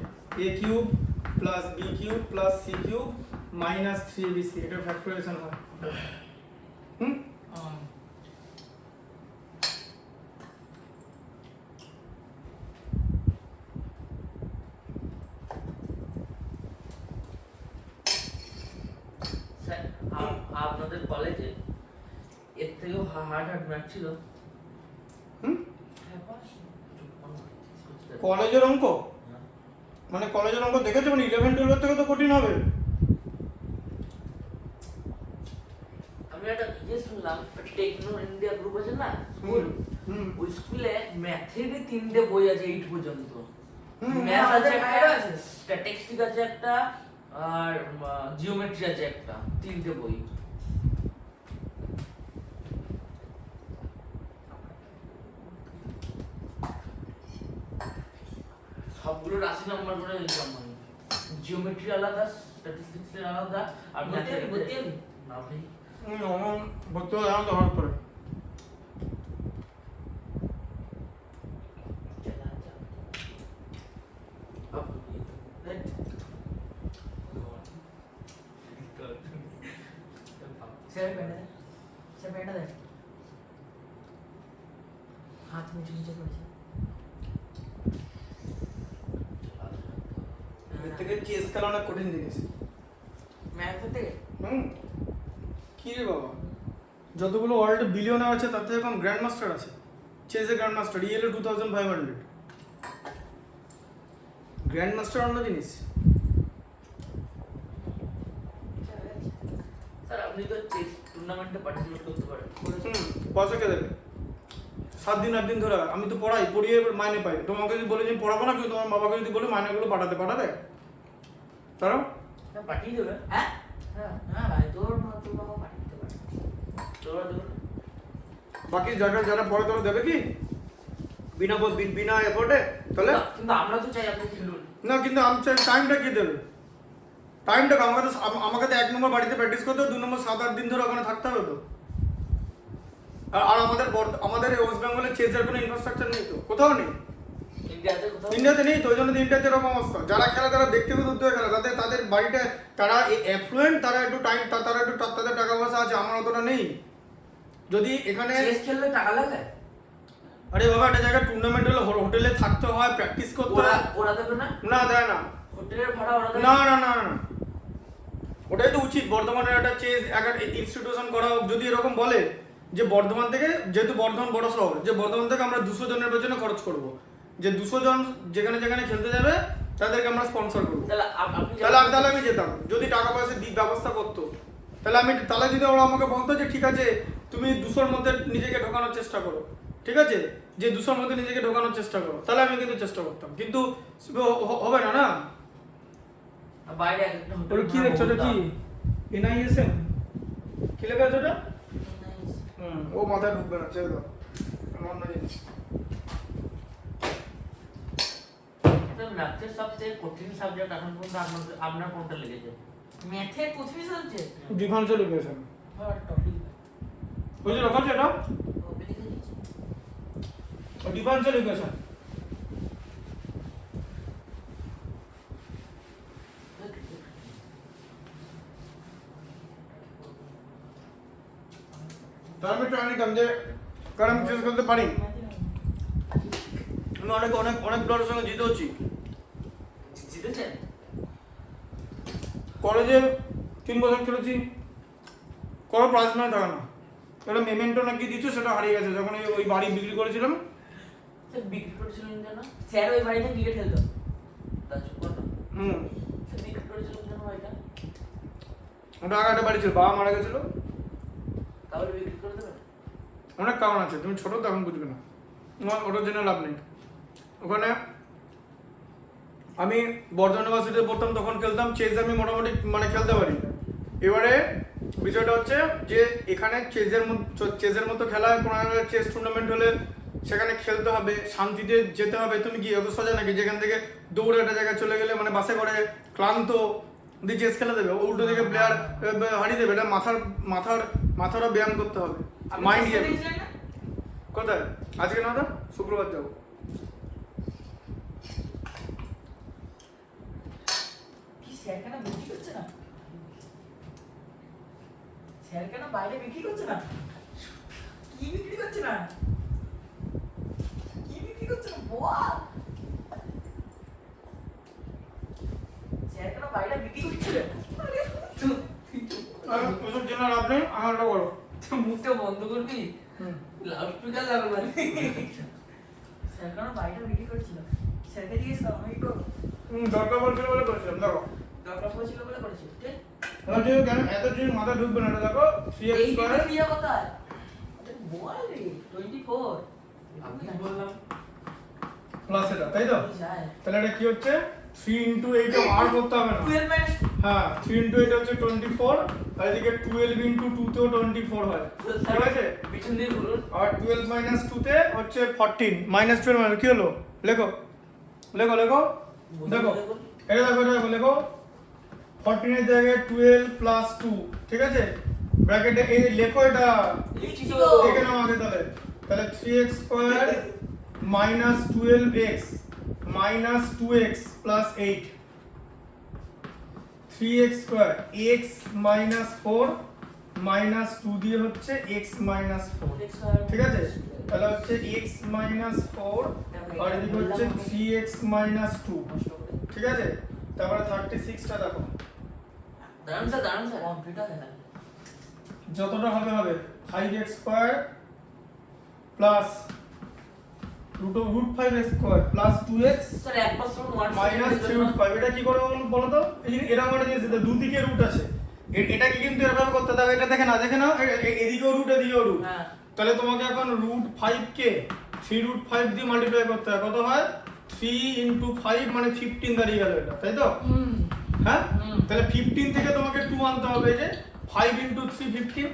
a cube plus b cube plus c cube minus 3bc এটা ফ্যাক্টরাইজেশন হয় হুম স্যার আপনাদের কলেজে এর থেকেও হার্ড ম্যাথ ছিল হুম কলেজের অঙ্ক মানে কলেজের অঙ্ক দেখেছো মানে 11 12 থেকে তো কঠিন হবে আমি একটা ইয়ে শুনলাম টেকনো ইন্ডিয়া গ্রুপ আছে না স্কুল ওই স্কুলে ম্যাথের 3টে বই আছে 8 পর্যন্ত ম্যাথ আছে একটা স্ট্যাটিস্টিক্স আছে একটা আর জিওমেট্রি আছে একটা 3টে বই সবগুলো রাশি নাম্বার করে এক্সাম হয় জিওমেট্রি আলাদা স্ট্যাটিস্টিক্স এর আলাদা আর ম্যাথের না ভাই ভর্তি হয়ে যাওয়া দরকার করে নিচে পড়েছে। এর থেকে চেস খেলা অনেক কঠিন জিনিস। ম্যাথের থেকে কি রে বাবা, যতগুলো ওয়ার্ল্ডে বিলিয়নার আছে তার থেকে কম গ্র্যান্ড মাস্টার আছে। চেসে গ্র্যান্ড মাস্টার ইএলও 2500, গ্র্যান্ড মাস্টার অন্য জিনিস। স্যার আপনি তো চেস টুর্নামেন্টে পার্টিসিপেট করতে পারেন। পয়সা কে দেবে? 7 দিন 8 দিন ধরে আমি তো পড়িয়ে মাইনে পাই। তোমাকে যদি বলে যে আমি পড়াবো না, কিন্তু তোমার বাবাকে যদি বলে মাইনেগুলো পাঠাবে তারা হ্যাঁ পাঠিয়ে দেবে। হ্যাঁ হ্যাঁ হ্যাঁ ভাই, তোর বাবা পাঠিয়ে দিতে পারে। তোরা দেবে না? বাকি যারা পড়ে তারা দেবে কি বিনা এফোর্টে? তাহলে কিন্তু আমরা তো চাই আপনি খেলুন। না, কিন্তু আমি চাই টাইমটা কি দেবে? টাইমটা আমাকে তো 1 নম্বর বাড়িতে প্র্যাকটিস করতে হবে, 2 নম্বর 7-8 দিন ধরে ওখানে থাকতে হবে তো। আর আমাদের ওয়েস্ট বেঙ্গলের চেসের কোনো ইনফ্রাস্ট্রাকচার নেই তো, কোথাও নেই। ইন্ডিয়াতে নেই তো, ওই জন্য ইন্ডিয়াতে এরকম অবস্থা। যারা খেলে তারা ব্যক্তিগত উদ্যোগে খেলে, তাদের বাড়িতে তারা অ্যাফ্লুয়েন্ট, তারা একটু টাইম, তারা একটু তাদের টাকা পয়সা আছে, আমার অতটা নেই। যদি এখানে চেস খেললে টাকা লাগে? আরে বাবা, একটা জায়গায় টুর্নামেন্ট হলে হোটেলে থাকতে হয়, প্র্যাকটিস করতে হয়। ওরা দেবে না? না, দেয় না। হোটেলের ভাড়া ওরা দেবে না না না না, ওটাই তো উচিত। বর্ধমানের একটা চেস একটা ইনস্টিটিউশন করা হোক। যদি এরকম বলে যে বর্ধমান থেকে, যেহেতু বর্ধমান বড় শহর, যে বর্ধমান থেকে আমরা 200 জনের পেছনে খরচ করব, যে 200 জন যেখানে যেখানে খেলতে যাবে তাদেরকে আমরা স্পন্সর করবো। তাহলে আমি যেতাম। যদি টাকা পয়সা ব্যবস্থা করতো, তাহলে যদি ওরা আমাকে বলতো যে ঠিক আছে তুমি 200-র মধ্যে নিজেকে ঢোকানোর চেষ্টা করো, ঠিক আছে, যে 200-র মধ্যে নিজেকে ঢোকানোর চেষ্টা করো, তাহলে আমি কিন্তু চেষ্টা করতাম। কিন্তু হবে না। না, বাইরে একটা হোটেল। ওটা কি দেখছো? ওটা কি এনআইএসএম কি লেখা আছে ওটা? ও মাথায় ঢুকবে না, ছেড়ে দাও, অন্য জিনিস। ম্যাথের সবচেয়ে কঠিন সাবজেক্ট এখন পর্যন্ত আপনার কোনটা লেগেছে? ম্যাথের কঠিন সাবজেক্ট ডিফারেন্সিয়াল ইকুয়েশন। আর টপিক ওই যে লেখা আছে এটা, ও লিখে দিয়েছি। Differential equation. তার আমি ট্রাই নিতাম যে কারণ আমি চেস করতে পারি। আমি অনেক প্লেয়ারের সঙ্গে জিতেওছি। জিতেছেন? কলেজে 3 বছর খেলেছি, কোনো প্রাইজ মানি থাকে না। একটা মেমেন্টো নাকি দিচ্ছ, সেটা হারিয়ে গেছে যখন ওই বাড়ি বিক্রি করেছিলাম। স্যার বিক্রি করেছিলেন কেন? স্যার ওই বাড়িতে ক্রিকেট খেলতো। স্যার বিক্রি করেছিলেন কেন বাড়িটা? ওটা আগে একটা বাড়ি ছিল, বাবা মারা গেছিল। তাহলে বিক্রি করে দেবেন? অনেক কারণ আছে, তুমি ছোট তো এখন বুঝবে না, ওটার জন্য লাভ নেই। ওখানে আমি বর্ধমান ইউনিভার্সিটিতে পড়তাম, তখন খেলতাম চেস। আমি মোটামুটি খেলতে পারি। এবারে বিষয়টা হচ্ছে যে এখানে চেসের মতো খেলা, কোনো চেস টুর্নামেন্ট হলে সেখানে খেলতে হবে, শান্তিতে যেতে হবে। তুমি কি অত সোজা নাকি যেখান থেকে দৌড়ে একটা জায়গায় চলে গেলে বাসে করে ক্লান্ত দিয়ে চেস খেলে দেবে, উল্টো দিকে প্লেয়ার হারিয়ে দেবে? এটা মাথারও ব্যায়াম করতে হবে, মাইন্ড গেম। কোথায় আজকে? না, শুক্রবার যাবো। কি স্যার কেন বিক্রি করছে না? স্যার কেন বাইরে বিক্রি করছে না? কি বিক্রি করছে না? কি বিক্রি করছে না? বল। স্যার কেন বাইরে বিক্রি করছে না? ওসব জেনে লাভ নেই, আমার ওটা করো। মুখটা বন্ধ করবি? লাউড স্পিকার লাগবে। স্যার কেন বাইরে বিক্রি করছিল? স্যারকে জিজ্ঞেস করো, আমি করবো। দরকার বলছিল বলে করেছিলাম। দেখো দরকার পড়েছিল বলে করেছিল, ঠিক? কেন এত জিনিস মাথা ঢুকবে না? এটা দেখো 3x স্কয়ার কোথায়? বল রে 24। আমি বললাম প্লাস এটা, তাই তো? তাহলে এটা কি হচ্ছে? 3 into 8 আর করতে হবে না। 12 minus হ্যাঁ, 3 into 8 হচ্ছে 24, আর এদিকে 12 into 2 তেও 24 হয়, ঠিক আছে? পিছন দিয়ে বলুন। আর 12 minus 2 তে হচ্ছে 14, minus 12 মানে কি হলো? লেখো দেখো, এটা দেখো, লেখো 14 এর জায়গায় 12 plus 2, ঠিক আছে? ব্র্যাকেটে এই লেখো, এটা লিখছি দেখে নাও আগে। তাহলে 3x square minus 12x minus 2x plus 8, 3x square x minus 4 minus 2 দিয়ে হচ্ছে x minus 4, ঠিক আছে? তাহলে হচ্ছে x minus 4 আর এদিকে হচ্ছে 3x minus 2, ঠিক আছে? তারপরে 36টা দেখো দাঁড়ান স্যার কমপ্লিট হবে না যতটা হবে হবে 5x square plus √5x square plus 2x sir একবার শুনুন মাইনাস 3√5। এটা কি করে বলো তো? এই যে এরকম একটা জিনিস দিতে দুদিকে রুট আছে, এটাকে কিন্তু এরকম করতে দাও। এটা দেখে না এদিকেও রুট এদিকেও রুট। হ্যাঁ তাহলে তোমাকে এখন √5 কে 3√5 দিয়ে মাল্টিপ্লাই করতে হয়। কত হয়? 3 × 5 মানে 15 দাঁড়িয়ে গেল এটা, তাই তো? হ্যাঁ, তাহলে 15 থেকে তোমাকে 2 আনতে হবে। এই যে 5 × 3 15।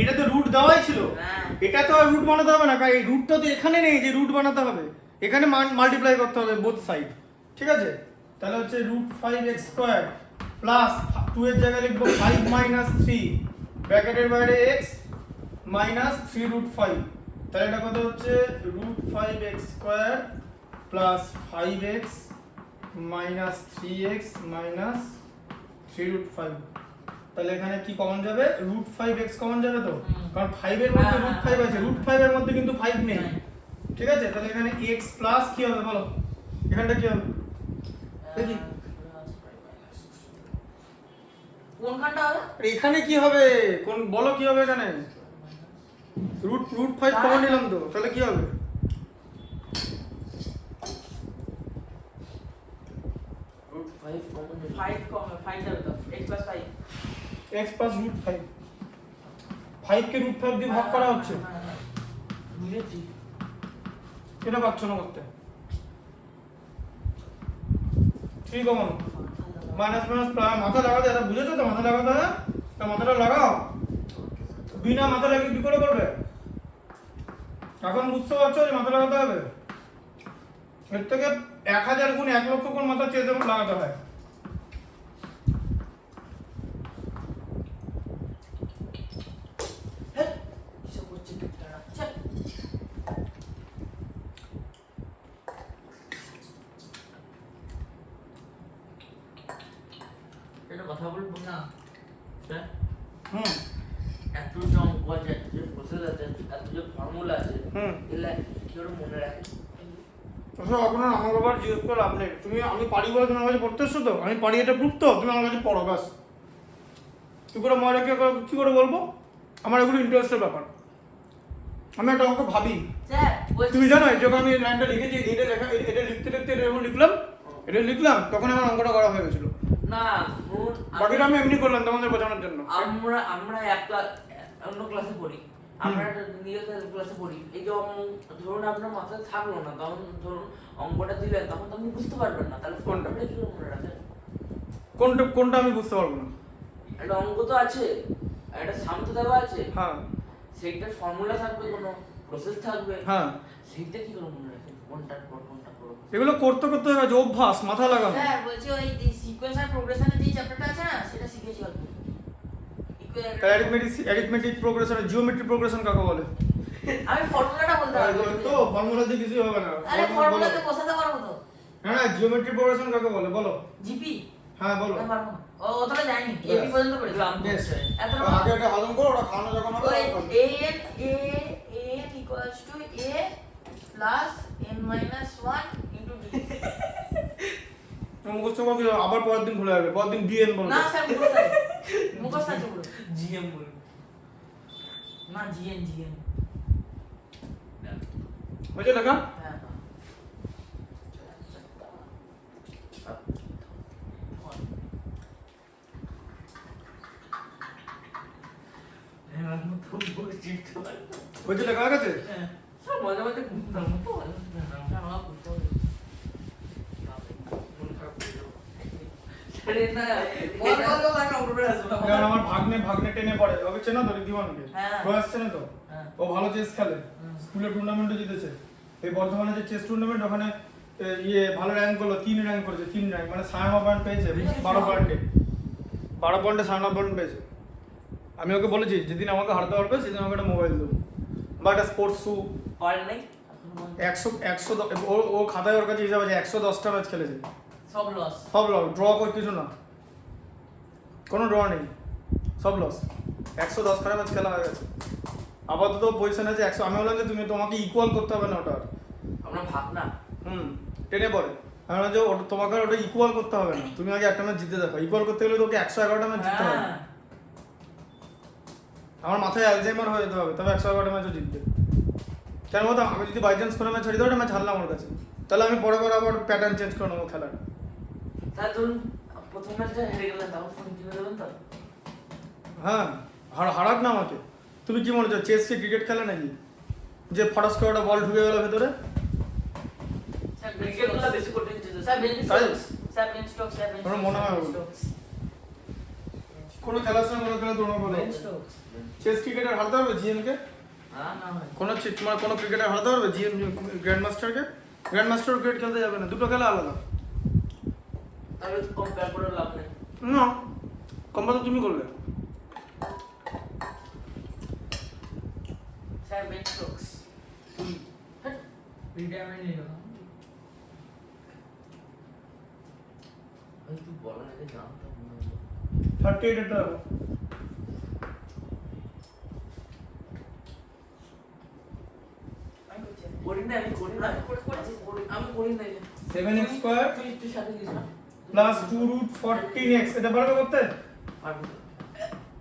এটা তো রুট দেওয়াই ছিল, হ্যাঁ। এটা তো আর রুট বানাতে হবে না, কারণ এই রুটটা তো এখানে নেই যে রুট বানাতে হবে। এখানে মাল্টিপ্লাই করতে হবে বোথ সাইড, ঠিক আছে? তাহলে হচ্ছে √5x স্কয়ার প্লাস 2 এর জায়গায় লিখবো 5 - 3 ব্র্যাকেটের বাইরে x মাইনাস 3√5। তাহলে এটা কত হচ্ছে? √5x square plus 5x minus 3x minus 3√5। তাহলে এখানে কি কমন যাবে? √5x কমন যাবে তো, কারণ 5 এর মধ্যে √5 আছে, √5 এর মধ্যে কিন্তু 5 নেই, ঠিক আছে? তাহলে এখানে x প্লাস কি হবে বলো? এখানটা কি হবে দেখি? কোনখানটা হবে? এখানে কি হবে? কোন বলো কি হবে এখানে? √5 কমন নিলাম তো, তাহলে কি হবে? √5 কমন 5 কম 5 যাবে তো x + 5 x প্লাস √5, 5 কে √5 দিয়ে ভাগ করা হচ্ছে, বুঝেছি এটা পাচ্ছ না করতে। 3 কমন মাইনাস মাইনাস প্লাস, মাথা লাগাতে এটা বুঝেছো তো? মাথা লাগাতে হবে, তা মাথাটা লাগাও। বিনা মাথা লাগিয়ে কি করে করবে? এখন বুঝতে পারছো যে মাথা লাগাতে হবে? এর থেকে 1000 গুণ 1 লক্ষ গুণ মাথা চেয়ে যেমন লাগাতে হয়। কিসব করছে কিপটারা আচ্ছা এটা কথা বলবো না স্যার হুম এত যে অঙ্ক আছে এত যে প্রসেস আছে এত যে ফর্মুলা আছে হুম এগুলা কি করে মনে রাখে আসলে আপনার আমার বাবার জিজ্ঞেস করে লাভ নেই। তুমি আমি পারি বলে তুমি আমার কাছে পড়তে এসছো তো? আমি পারি এটা প্রুফ তো, তুমি আমার কাছে পড়ো ব্যাস। কি করে মনে রাখি কি করে বলবো? আমার এগুলো ইন্টারেস্টের ব্যাপার। আমি একটা অঙ্ক ভাবি, স্যার বলছি তুমি জানো যখন আমি লাইনটা লিখেছি এটা লেখা এটা লিখতে এটা যখন লিখলাম তখন আমার অঙ্কটা করা হয়ে গেছিল। না ধরুন বাকিটা আমি এমনি করলাম তোমাদের বোঝানোর জন্য। আমরা এক ক্লাস অন্য ক্লাসে পড়ি আমরা একটা নিজেদের ক্লাসে পড়ি এই যে ধরুন আপনার মাথায় থাকলো না তখন ধরুন অঙ্কটা দিলেন তখন তো আপনি বুঝতে পারবেন না তাহলে কোনটা? কি করে মনে রাখেন কোনটা আমি বুঝতে পারবো না। একটা অঙ্ক তো আছে একটা সামনে দেওয়া আছে হ্যাঁ সেইটার ফর্মুলা থাকবে কোনো প্রসেস থাকবে হ্যাঁ, সেইটা কি করে মনে রাখেন কোনটার পর কোনটা করবো এগুলো করতে করতে হয়ে গেছে অভ্যাস, মাথা লাগানো। স্যার বলছি ওই সিকোয়েন্স আর প্রোগ্রেশনের যে চ্যাপ্টারটা আছে না সেটা শিখেছি অল্প অ্যারিথমেটিক প্রোগ্রেশন, জিওমেট্রিক প্রোগ্রেশন কাকে বলে? আমি ফর্মুলাটা বলতে পারবো তো ফর্মুলা দিয়ে কিছু হবে না। আরে ফর্মুলাতে বসাতে পারবো তো হ্যাঁ না, জিওমেট্রিক প্রোগ্রেশন কাকে বলে বলো? জিপি হ্যাঁ বলো। আমি পারবো না ও অতটা জানি এবি পর্যন্ত পড়েছিলাম বেশ, এত আগে একটা হজম করো, ওটা খাওয়ানো যখন হবে ওই তখন। a equals to a plus n minus 1 into d মুখস্থ করো কি আবার পরের দিন ভুলে যাবে, পরের দিন বিএন বলবে। না স্যার মুখস্থ আছে পুরো জিএম বলবে না জিএন বুঝলে লেখা? হ্যাঁ বুঝলে লেখা গেছে? সব মাঝে মাঝে ঘুমতাম তো আমার বুঝতে হবে আরে না বল লাগা উপরে আসবে কারণ আমার ভাগ্নে টেনে পড়ে, ওকে চেনো তো ঋদ্ধিমানকে? হ্যাঁ। ও আসছে না তো? হ্যাঁ। ও ভালো চেস খেলে, স্কুলে টুর্নামেন্টও জিতেছে। এই বর্ধমানে যে চেস টুর্নামেন্ট ওখানে ভালো র্যাঙ্ক করলো, 3 র্যাঙ্ক করেছে, 3 র্যাঙ্ক মানে 9.5 পয়েন্ট পেয়েছে, 12 পয়েন্টে 9.5 পয়েন্ট পেয়েছে। আমি ওকে বলেছি যেদিন আমাকে হারতে পারবে সেদিন আমাকে একটা মোবাইল দেবো বা একটা স্পোর্টস শু। পারে নাই 100 ও খাতায় ওর কাছে হিসাব আছে 110টা ম্যাচ খেলেছে, সব লস সব লস, ড্র করে কিছু না, কোনো ড্র নেই, সব লস। 110 ম্যাচ খেলা হয়ে গেছে। আপাতত পজিশন আছে 100। আমি বললাম যে তুমি তোমাকে ইকুয়াল করতে হবে না ওটা। আমরা ভাগ না। টেনে পড়ে আমি বললাম যে তোমাকে ওটা ইকুয়াল করতে হবে না, তুমি আগে একটা ম্যাচ জিতে দেখো। ইকুয়াল করতে গেলে তোকে 111টা ম্যাচ জিততে হবে। হ্যাঁ। আমার মাথায় অ্যালজাইমার হয়ে যেতে হবে, তবে 111টা ম্যাচও জিতবে। কেন বলতো, আমি যদি বাই চান্স কোনো ম্যাচ হারি দেবো, ম্যাচ হারলাম আমার কাছে, তাহলে আমি পরে পরে আবার প্যাটার্ন চেঞ্জ করে নেবো খেলার। তাহলে ধরুন প্রথম ম্যাচটা হেরে গেলেন, তারপর ফোন কিনে দেবেন তো? হ্যাঁ, হারাক না আমাকে। তুমি কি মনে হচ্ছে চেস কি ক্রিকেট খেলে নাকি, যে ফটাস করে একটা বল ঢুকে গেল ভেতরে? ক্রিকেটগুলো বেশি কঠিন ছিল। স্যার বেন তাই? Stokes, sir Ben Stokes, sir Ben আমার মনে হয় ওগুলো। কোনো খেলার সঙ্গে কোনো খেলা তুলনা করো। Ben Stokes. চেস ক্রিকেটার হারতে পারবে জিএম কে? হ্যাঁ না হয়। কোনো তোমার কোনো ক্রিকেটার হারতে পারবে জিএম গ্র্যান্ড মাস্টারকে? গ্র্যান্ড মাস্টার ক্রিকেট খেলতে যাবে না, দুটো খেলা আলাদা। তাহলে কম্পেয়ার করে লাভ নেই। না, কম্পেয়ার তো তুমি করলে। Sir Ben Stokes. রিটায়ারমেন্ট নিয়ে গেলাম। আমি তুই বলার আগে জানতাম না। 38 এটা হবে। আমি করছি। করি না, আমি করি না। আমি করি না। 7x স্কয়ার তুই সাথে দিস না। প্লাস 2√14x, এটা পারবে করতে? পারবো।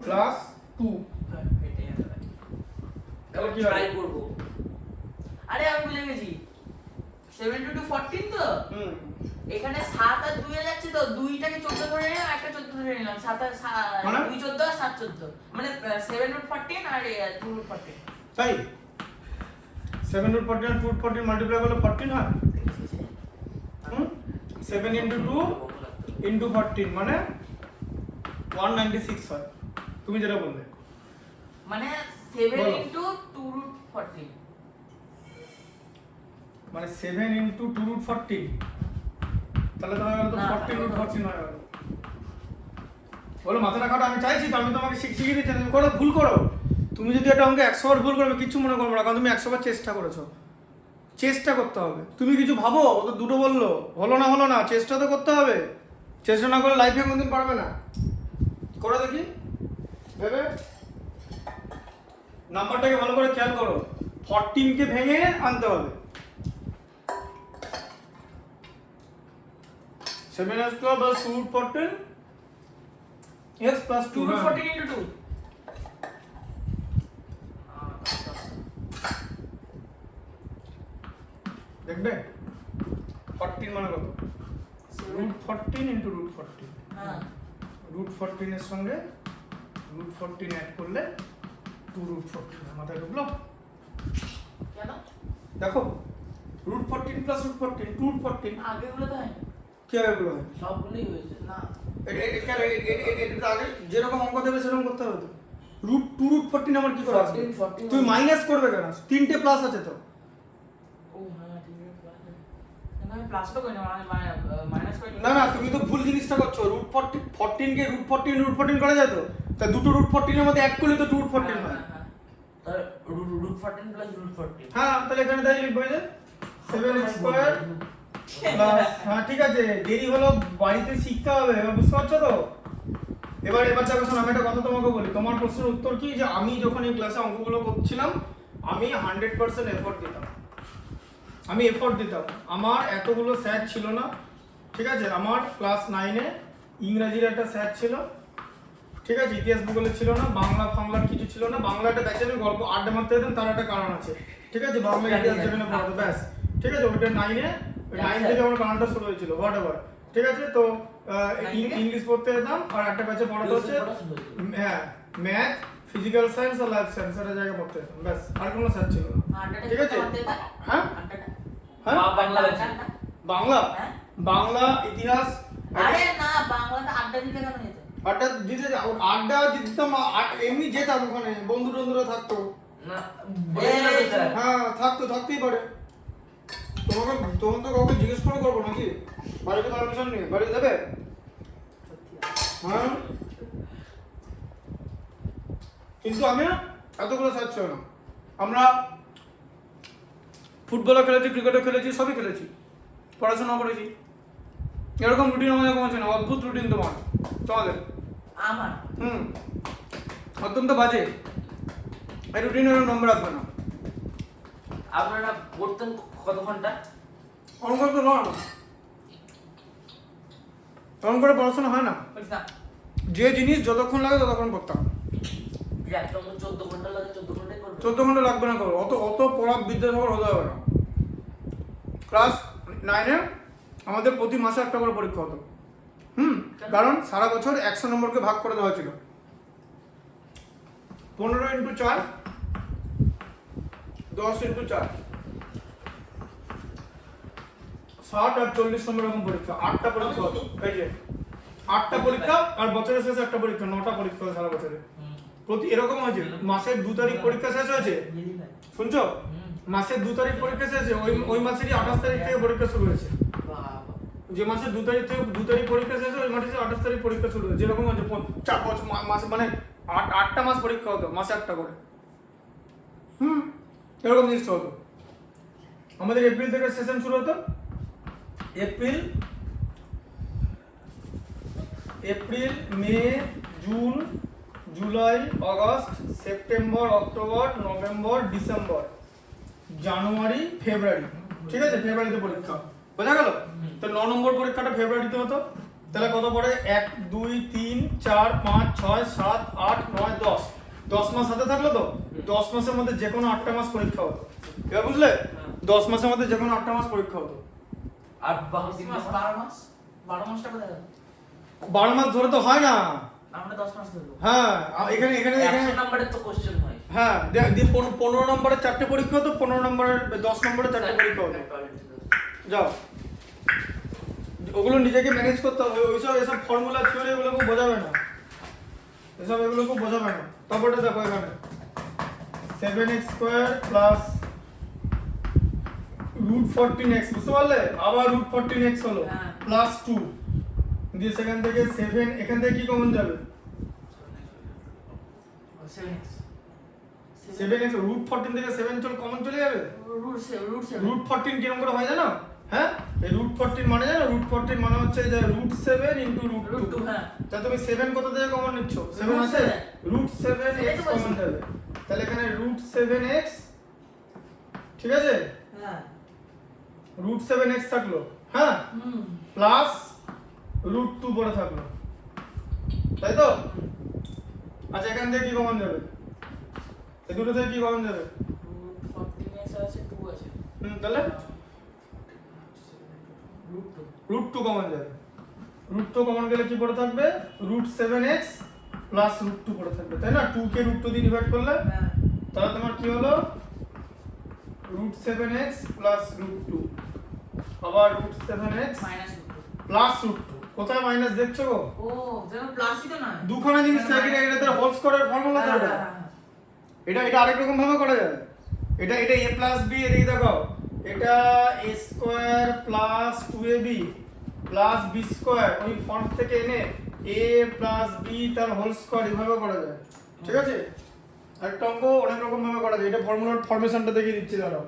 প্লাস 2। এবার কি হয়? ট্রাই করব। আরে আমি ভুলে গেছি 7 to 14 তো হুম, এখানে 7 আর 2 এ যাচ্ছে তো 2টাকে 14 ধরে নিলাম, একটা 14 ধরে নিলাম, 7 আর মানে? 2 14 আর 7 14 মানে 7√14 আর 2√14। তাই 7√14 আর 2√14 মাল্টিপ্লাই করলে 14 হয়। হুম, 7 into 2 into 14 মানে 196 হয়, তুমি যেটা বললে। মানে 7 বলো। into 2√14 মানে 7 into 2√14, তাহলে তো হয়ে গেল তো না, 14√14 হয়ে গেল। বলো মাথাটা খাটো, আমি চাইছি তো, আমি তোমাকে শিখিয়ে দিচ্ছি, তুমি করো, ভুল করো। তুমি যদি একটা অঙ্কে 100 বার ভুল করো, আমি কিচ্ছু মনে করবো না, কারণ তুমি 100 বার চেষ্টা করেছো। চেষ্টা করতে হবে। তুমি কিছু ভাবো, ও তো দুটো বললো, হলো না, চেষ্টা তো করতে হবে। চেষ্টা না করে লাইফে কোনদিন পারবে না। করো দেখি ভেবে, নাম্বারটাকে ভালো করে খেয়াল করো। 14 কে ভেঙে আনতে হবে। 7x² plus 2√14 x plus 2√14 into 2 দেখবে 14 মানে কত? √14 into √14। হ্যাঁ √14 এর সঙ্গে √14 অ্যাড করলে 2√14 মাথায় ঢুকলো? কেন দেখো √14 plus √14 2√14 আগেগুলো তো হয়নি কি হবে এগুলো? সবগুলোই হয়েছে। না এটা আগে যেরকম অঙ্ক দেবে সেরকম করতে হবে তো। √2√14 আমার কি করে আসবে? 14 তুই মাইনাস করবে কেন? তিনটে প্লাস আছে তো। ও হ্যাঁ ঠিক আছে আমি প্লাস তো করি না, মাইনাস করি না তুমি তো ভুল জিনিসটা করছো। √14 কে √14 করা যায় তো। তা দুটো √14 এর মধ্যে অ্যাড করলে তো 2√14 হয়। তাহলে √14 প্লাস √14। হ্যাঁ, তাহলে এখানে তাই লিখবো যে 7x² প্লাস, হ্যাঁ ঠিক আছে, দেরি হলো, বাড়িতে শিখতে হবে, এবার বুঝতে পারছো তো? এবার দেখো শোনো, আমি একটা কথা তোমাকে বলি। তোমার প্রশ্নের উত্তর কি, যে আমি যখন এই ক্লাসে অঙ্কগুলো করছিলাম আমি 100% এফোর্ট দিতাম। আমার এতগুলো স্যার ছিল না, ঠিক আছে? আমার ক্লাস 9-এ ইংরাজির একটা স্যার ছিল, ঠিক আছে? ইতিহাস ভূগোলে ছিল না, বাংলার কিছু ছিল না। বাংলা একটা ব্যাচে আমি গল্প আড্ডা মারতে যেতাম, তার একটা কারণ আছে, ঠিক আছে? বাংলা ইতিহাস যেখানে পড়াতো, ব্যাস, ঠিক আছে? ওইটা 9-এ, 9 থেকে আমার কারণটা শুরু হয়েছিল, হোয়াট এভার, ঠিক আছে? তো ইংলিশ পড়তে যেতাম, আর একটা ব্যাচে পড়াতে হচ্ছে হ্যাঁ ম্যাথ, ফিজিক্যাল সায়েন্স আর লাইফ সায়েন্স, একটা জায়গায় পড়তে যেতাম, ব্যাস, আর কোনো স্যার ছিল না, ঠিক আছে? হ্যাঁ হ্যাঁ, বাংলা আছে। বাংলা ইতিহাস আরে না বাংলাটা আড্ডা দিতে কেন যেত আড্ডা দিতাম, এমনি যেতাম, ওখানে বন্ধুরা থাকতো। না বলেছিল তো স্যার। হ্যাঁ থাকতেই পারে। তোমার তো কাউকে জিজ্ঞেস করবো নাকি? বাড়িতে পারমিশন নিয়ে বাড়ি যাবে? হ্যাঁ, কিন্তু আমি এতগুলো স্যার ছিল না। আমরা ফুটবলও খেলেছি, ক্রিকেটও খেলেছি, সবই খেলেছি, পড়াশোনাও করেছি। এরকম রুটিন আমাদের কমেছে না, অদ্ভুত রুটিন তোমাদের। আমার অত্যন্ত বাজে। এই রুটিনের নম্বর আসবে না। আপনারা পড়তেন কত ঘন্টা? অঙ্ক তো নয়, অঙ্ক করে পড়াশোনা হয় না। বলিস না যে জিনিস যতক্ষণ লাগে ততক্ষণ করতাম। যে একটা অঙ্ক 14 ঘন্টা লাগে, 14 ঘন্টাই করবে। 14 ঘন্টা লাগবে না করো, অত অত পড়া বিদ্যাসাগর হতে হবে না। ক্লাস 9-এ আমাদের প্রতি মাসে একটা করে পরীক্ষা হতো। কারণ সারা বছর 100 নম্বরকে ভাগ করে দেওয়া ছিল। 15 × 4 10 × 4 60 আর 40 নম্বর এরকম পরীক্ষা, 8টা পরীক্ষা হতো। এই যে 8টা পরীক্ষা, আর বছরের শেষে একটা পরীক্ষা, 9টা পরীক্ষা হয় সারা বছরে। প্রতি এরকম হয়েছে, মাসের 2 তারিখ পরীক্ষা শেষ হয়েছে, শুনছো? মাসের 2 তারিখ পরীক্ষা শেষ হয়েছে, ওই মাসেরই 28 তারিখ থেকে পরীক্ষা শুরু হয়েছে। যে মাসে 2 তারিখ থেকে 2 তারিখ পরীক্ষা শেষ হয়, ওই মাসে 28 তারিখ পরীক্ষা শুরু হয়েছে। যেরকম হচ্ছে 4 বছর মাসে, মানে 8টা মাস পরীক্ষা হতো, মাসে একটা করে। এরকম জিনিস হতো। আমাদের এপ্রিল থেকে সেশন শুরু হতো। April, May, June, July, August, September, October, November, December, January, February. ঠিক আছে, ফেব্রুয়ারিতে পরীক্ষা। বোঝা গেল? তো 9 নম্বর পরীক্ষাটা ফেব্রুয়ারিতে হতো। তাহলে কত পড়ে? 1 2 3 4 5 6 7 8 9 10। 10 মাস হাতে থাকলো তো? 10 মাসের মধ্যে যে কোনো 8টা মাস পরীক্ষা হতো। এবার বুঝলে? 10 মাসের মধ্যে যে কোনো 8টা মাস পরীক্ষা হতো। আর বাকি 10 তিন মাস, মাস 12 মাস, 12 মাসটা কোথায় গেল? 12 মাস ধরে তো হয় না। আমরা 10 মাস ধরবো। হ্যাঁ, এখানে 100 নম্বরের তো কোশ্চেন হয়। হ্যাঁ, 15 নম্বরের 4টে পরীক্ষা হতো, 15 নম্বরের 10 নম্বরের 4টে পরীক্ষা হতো। যাও, ওগুলো নিজেকে ম্যানেজ করতে হবে। ওইসব এসব ফর্মুলা থিওরি এগুলো খুব বোঝাবে না, এগুলো খুব বোঝাবে না। তারপরে দেখো এখানে 7x² প্লাস √14x, বুঝতে পারলে? আবার √14x হলো প্লাস 2 দিয়ে সেখান থেকে 7, এখান থেকে কি কমন যাবে? 7x 7x, √14 থেকে 7 কমন চলে যাবে। √14 কিরকম করে হয় জানো? হ্যাঁ, এই √14 মানে জানো? √14 মানে হচ্ছে যে √7 × √2। হ্যাঁ। তা তুমি 7 কত থেকে কমন নিচ্ছ? 7 আছে, √7x কমন যাবে। তাহলে এখানে √7x, ঠিক আছে, হ্যাঁ √7x থাকলো, হ্যাঁ, প্লাস √2 পড়ে থাকলো, তাই তো? আচ্ছা, এখান থেকে কি কমন যাবে? এই দুটো থেকে কি কমন যাবে? √14x আছে, 2 আছে। তাহলে √2 কমন যাবে। √2 কমন গেলে কি পড়ে থাকবে? √7x প্লাস √2 পড়ে থাকবে, তাই না? 2 কে √2 দিয়ে ডিভাইড করলে হ্যাঁ, তাহলে তোমার কি হলো? √7x প্লাস √2, আবার √7x প্লাস √2। কোথায় মাইনাস দেখছো গো? ও যেন প্লাসই তো না। দুখানা জিনিস থাকে, এটা তার হোল স্কয়ারের ফর্মুলা তো এটা। এটা আরেক রকম ভাবে করা যায়। এটা a প্লাস b, এদিকে দেখো, এটা a² plus 2ab plus b², ওই ফন্ট থেকে এনে a প্লাস b তার হোল স্কয়ার এভাবে করা যায়। ঠিক আছে, আরেকটা অঙ্ক অনেক রকম ভাবে করা যায়। এটা ফর্মুলার ফরমেশনটা দেখিয়ে দিচ্ছি, দাঁড়াও।